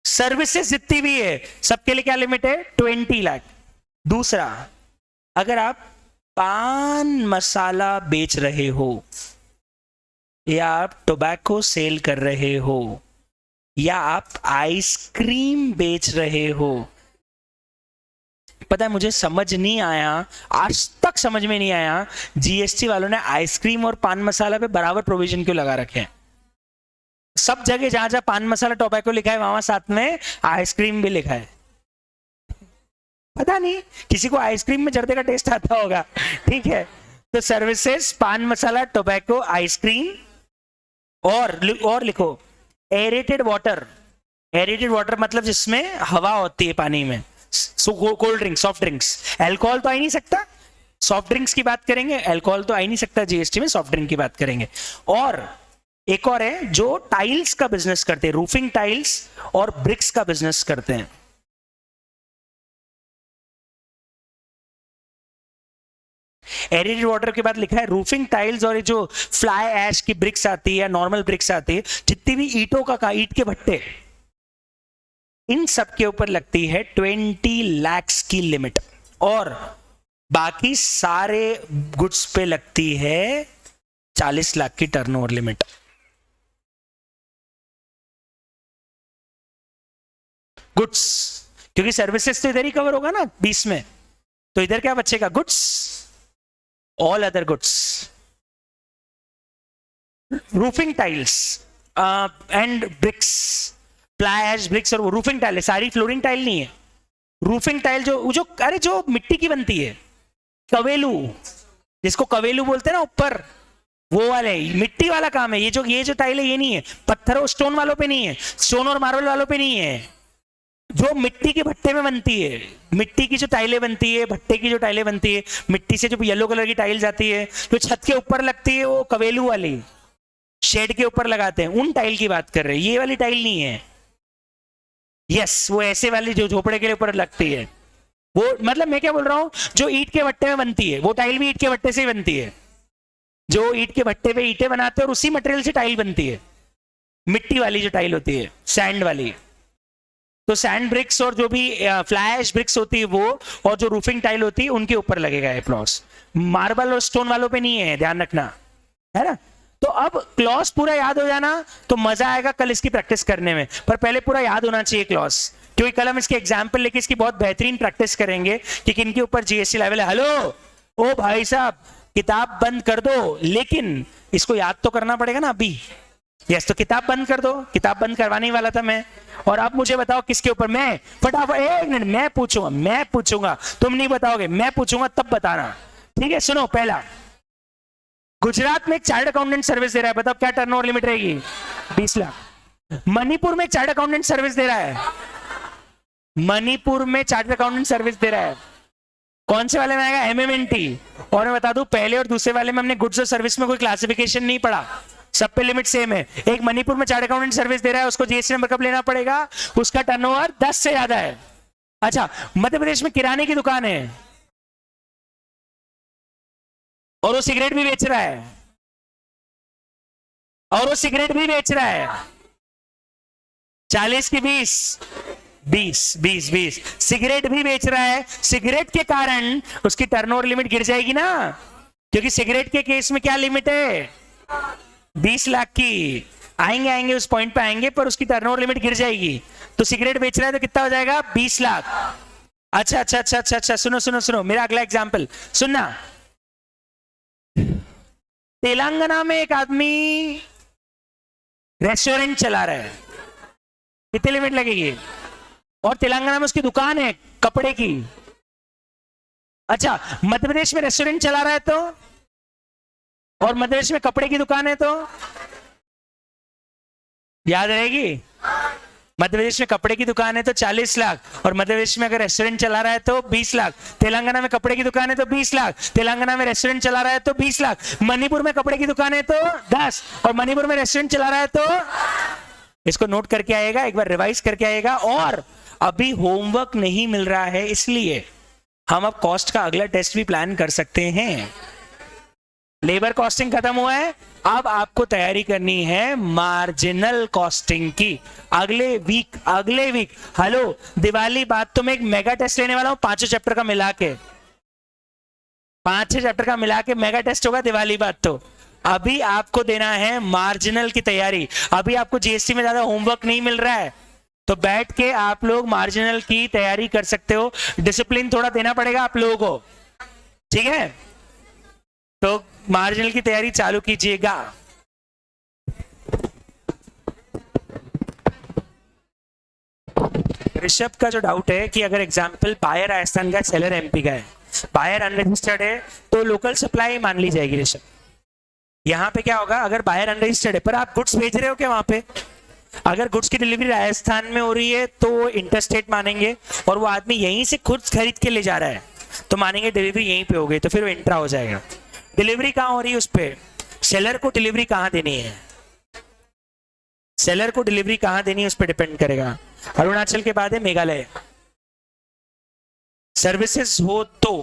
सर्विसेज जितनी भी है सबके लिए क्या लिमिट है? 20 लाख। दूसरा, अगर आप पान मसाला बेच रहे हो, या आप टोबैको सेल कर रहे हो, या आप आइसक्रीम बेच रहे हो, पता है मुझे समझ नहीं आया, आज तक समझ में नहीं आया जीएसटी वालों ने आइसक्रीम और पान मसाला पे बराबर प्रोविजन क्यों लगा रखे हैं। सब जगह जहां जहां पान मसाला टोबैको लिखा है वहां साथ में आइसक्रीम भी लिखा है। पता नहीं किसी को आइसक्रीम में जर्दे का टेस्ट आता होगा, ठीक है। तो सर्विसेज, पान मसाला, टोबैको, आइसक्रीम, और लिखो एरेटेड वाटर। एरेटेड वाटर मतलब जिसमें हवा होती है पानी में। Cold drink, soft drinks, alcohol तो आ ही नहीं सकता, सॉफ्ट ड्रिंक्स की बात करेंगे, अल्कोहल तो आ ही नहीं सकता जीएसटी में, सॉफ्ट ड्रिंक की बात करेंगे। और एक और है जो टाइल्स का बिजनेस करते हैं, रूफिंग टाइल्स और ब्रिक्स का बिजनेस करते हैं। एरिड वाटर के बाद लिखा है रूफिंग टाइल्स, और ये जो फ्लाई ऐश की ब्रिक्स आती है या नॉर्मल ब्रिक्स आती है, जितनी भी ईटों का ईट के भट्टे, इन सब के ऊपर लगती है 20 लाख की लिमिट, और बाकी सारे गुड्स पे लगती है 40 लाख की टर्नओवर लिमिट। गुड्स, क्योंकि सर्विसेज तो इधर ही कवर होगा ना 20 में, तो इधर क्या बचेगा? Goods, all other goods. Roofing tiles and bricks, fly ash bricks, और रूफिंग टाइल है, सारी फ्लोरिंग टाइल नहीं है। रूफिंग टाइल जो अरे जो मिट्टी की बनती है, कवेलू, जिसको कवेलू बोलते हैं ना ऊपर, वो वाले मिट्टी वाला काम है। ये जो टाइल है ये नहीं है, पत्थर और स्टोन वालों पे नहीं है, स्टोन और मार्बल वालों पे नहीं है, जो मिट्टी के भट्टे में बनती है। मिट्टी की जो टाइलें बनती है, भट्टे की जो टाइलें बनती है, मिट्टी से जो येलो कलर की टाइल्स आती है, जो छत के ऊपर लगती है, वो कवेलू वाली, शेड के ऊपर लगाते हैं, उन टाइल की बात कर रहे हैं, ये वाली टाइल नहीं है। यस, वो ऐसे वाली जो झोपड़े के ऊपर लगती है, वो मतलब मैं क्या बोल रहा हूं, जो ईंट के भट्टे में बनती है, वो टाइल भी ईंट के भट्टे से ही बनती है। जो ईंट के भट्टे पे ईंटें बनाते हैं और उसी मटेरियल से टाइल बनती है, मिट्टी वाली जो टाइल होती है, सैंड वाली। तो सैंड ब्रिक्स और जो भी फ्लाई ऐश ब्रिक्स होती है वो, और जो रूफिंग टाइल होती है उनके ऊपर लगेगा ये क्लॉज। मार्बल और स्टोन वालों पे नहीं है, ध्यान रखना, है ना। तो अब क्लॉज पूरा याद हो जाना तो मजा आएगा कल इसकी प्रैक्टिस करने में, पर पहले पूरा याद होना चाहिए क्लॉज, क्योंकि कल हम इसके एग्जाम्पल लेके इसकी बहुत बेहतरीन प्रैक्टिस करेंगे कि किनके ऊपर जीएसटी लेवल है। हेलो ओ भाई साहब, किताब बंद कर दो, लेकिन इसको याद तो करना पड़ेगा ना अभी। यस, तो किताब बंद कर दो, किताब बंद करवाने वाला था मैं, और अब मुझे बताओ किसके ऊपर। मैं फटाफट, एक मिनट, मैं पूछूंगा, तुम नहीं बताओगे, मैं पूछूंगा तब बताना, ठीक है। सुनो, पहला, गुजरात में एक चार्टर्ड अकाउंटेंट सर्विस दे रहा है, बताओ क्या टर्नओवर लिमिट रहेगी? 20 लाख। मणिपुर में एक चार्टर्ड अकाउंटेंट सर्विस दे रहा है, मणिपुर में चार्टर्ड अकाउंटेंट सर्विस दे रहा है, कौन से वाले में आएगा? MMNT। और मैं बता दूं, पहले और दूसरे वाले में हमने गुड्स और सर्विस में कोई क्लासिफिकेशन नहीं पढ़ा, सब पे लिमिट सेम है। एक मणिपुर में चार्टर्ड अकाउंटेंट सर्विस दे रहा है, उसको जीएसटी नंबर कब लेना पड़ेगा? उसका टर्नओवर 10 से ज्यादा है। अच्छा, मध्य प्रदेश में किराने की दुकान है और वो सिगरेट भी बेच रहा है, और वो सिगरेट भी बेच रहा है, 40 की 20 सिगरेट भी बेच रहा है। सिगरेट के कारण उसकी टर्नओवर लिमिट गिर जाएगी ना, क्योंकि सिगरेट के केस में क्या लिमिट है? 20 लाख की। आएंगे उस पॉइंट पे आएंगे, पर उसकी टर्नओवर लिमिट गिर जाएगी। तो सिगरेट बेच रहा है तो कितना हो जाएगा? 20 लाख। अच्छा, सुनो मेरा अगला एग्जाम्पल सुनना। तेलंगाना में एक आदमी रेस्टोरेंट चला रहा है, कितनी लिमिट लगेगी? और तेलंगाना में उसकी दुकान है कपड़े की। अच्छा, मध्य प्रदेश में रेस्टोरेंट चला रहा है तो, और मध्य प्रदेश में कपड़े की दुकान है तो याद रहेगी? मध्य प्रदेश में कपड़े की दुकान है तो 40 लाख, और मध्य प्रदेश में अगर रेस्टोरेंट चला रहा है तो 20 लाख। तेलंगाना में कपड़े की दुकान है तो 20 लाख, तेलंगाना में रेस्टोरेंट चला रहा है तो 20 लाख। मणिपुर में कपड़े की दुकान है तो 10, और मणिपुर में रेस्टोरेंट चला रहा है तो, इसको नोट करके आएगा, एक बार रिवाइज करके आएगा। और अभी होमवर्क नहीं मिल रहा है, इसलिए हम अब कॉस्ट का अगला टेस्ट भी प्लान कर सकते हैं। लेबर कॉस्टिंग खत्म हुआ है, अब आपको तैयारी करनी है मार्जिनल कॉस्टिंग की। अगले वीक हेलो दिवाली बाद तो मैं एक मेगा टेस्ट लेने वाला हूं, 5 चैप्टर का मिला के, 5 चैप्टर का मिला के मेगा टेस्ट होगा दिवाली बाद। तो अभी आपको देना है मार्जिनल की तैयारी। अभी आपको जीएसटी में ज्यादा होमवर्क नहीं मिल रहा है, तो बैठ के आप लोग मार्जिनल की तैयारी कर सकते हो। डिसिप्लिन थोड़ा देना पड़ेगा आप लोगों को, ठीक है? तो मार्जिनल की तैयारी चालू कीजिएगा। ऋषभ का जो डाउट है कि अगर एग्जांपल बायर राजस्थान का, सेलर एमपी का है, बायर अनरजिस्टर्ड है, तो लोकल सप्लाई मान ली जाएगी। ऋषभ, यहाँ पे क्या होगा, अगर बायर अनरजिस्टर्ड है पर आप गुड्स भेज रहे हो क्या वहां पे, अगर गुड्स की डिलीवरी राजस्थान में हो रही है तो इंटरस्टेट मानेंगे, और वो आदमी यहीं से खुद खरीद के ले जा रहा है तो मानेंगे डिलीवरी यहीं पे हो गई, तो फिर वो इंट्रा हो जाएगा। डिलीवरी कहाँ हो रही है उस पर, सेलर को डिलीवरी कहाँ देनी है, सेलर को डिलीवरी कहाँ देनी है उस पर डिपेंड करेगा। अरुणाचल के बाद है मेघालय। सर्विसेज हो तो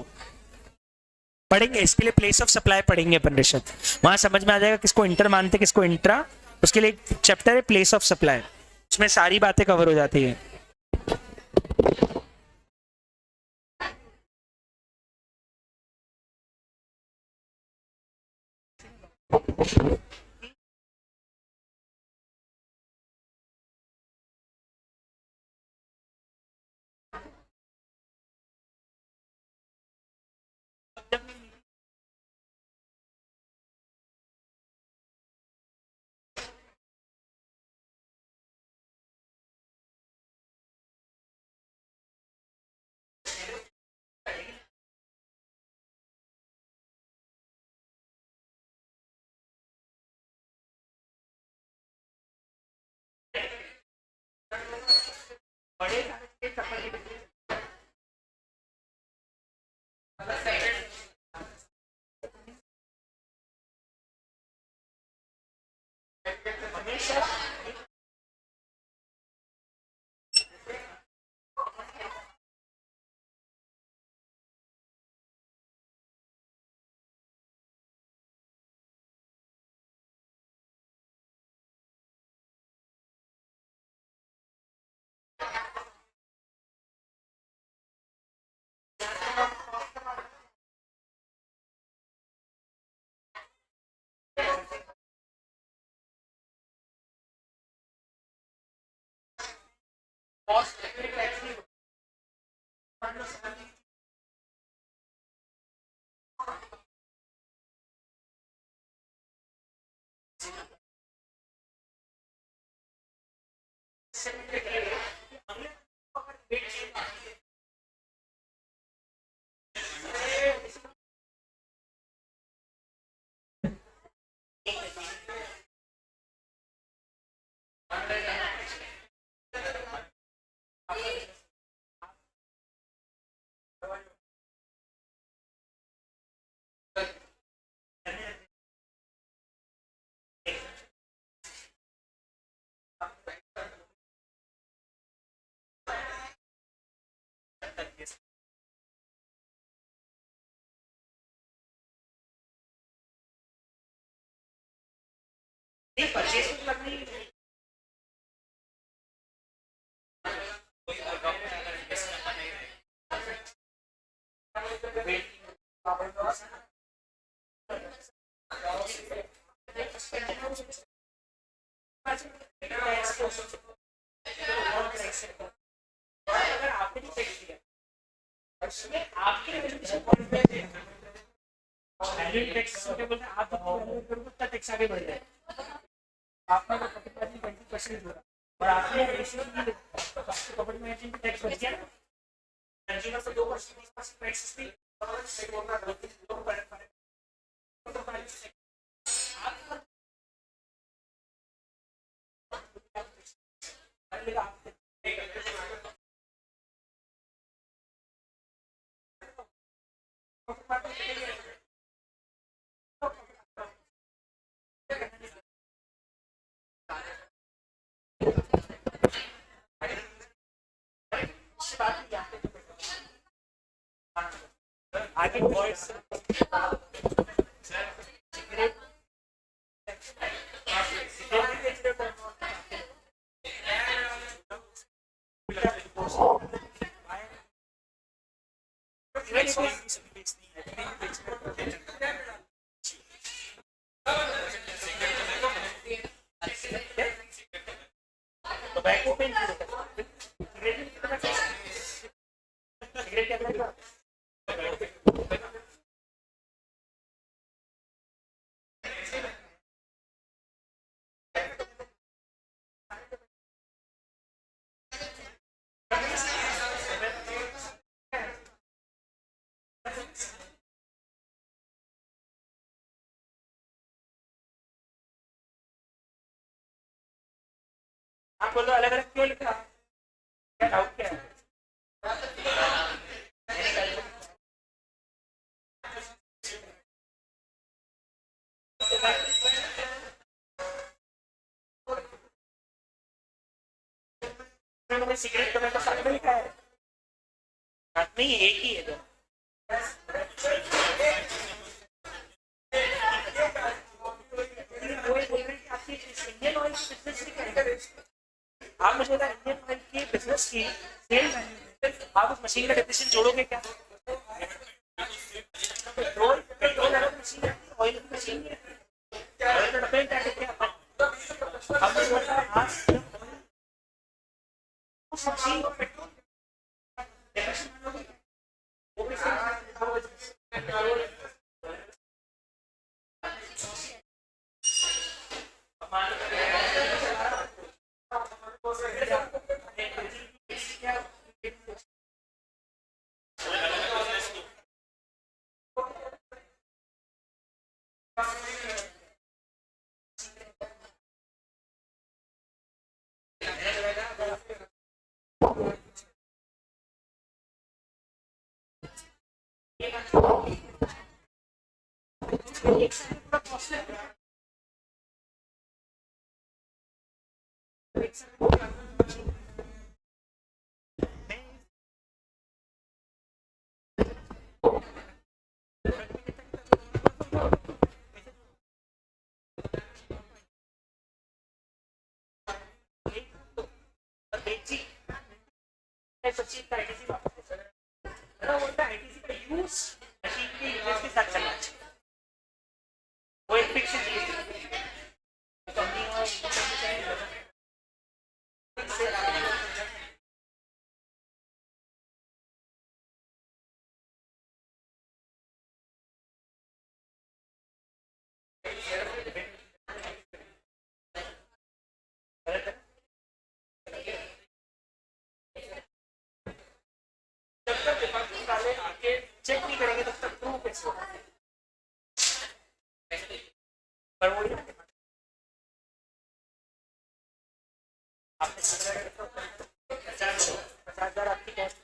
पढ़ेंगे, इसके लिए प्लेस ऑफ सप्लाई पढ़ेंगे अपन ऋषभ, वहां समझ में आ जाएगा किसको इंटर मानते किसको इंट्रा। उसके लिए एक चैप्टर है प्लेस ऑफ सप्लाई, उसमें सारी बातें कवर हो जाती है। और आपने गवर्नमेंट में टैक्स बच गया ना, कंज्यूमर से 2% 20% टैक्स थी और स्टेट गवर्नमेंट आगे वॉइस टोबैको पे सिगरेट के अंदर का आप बोलो अलग अलग क्यों लिखा, क्या डाउट क्या है? सिगरेट टोबैको साथ में लिखा है, साथ में ही एक ही है दो। इंडियन ऑयल की बिजनेस की करेंगे आप, मुझे बता इंडियन ऑयल की बिजनेस की सेल में आप उस मशीन का डेफिनेशन जोड़ोगे क्या? पेट्रोल पेट्रोल अलग मशीन है, ऑयल की मशीन है, ऑयल का डब्बे क्या कहते हैं अब मुझे बता आज उस मशीन को पेट्रोल वो भी सचिन का आईटीसी वापस वो बोलता है आईटीसी का यूज मशीन के यूजेस के साथ चलना चाहिए, वो एक फिक्स चीज है कंपनी चेक नहीं करेंगे तब तक प्रूव कैसे होगा, पर वो आपने 50,000 आपकी कॉस्ट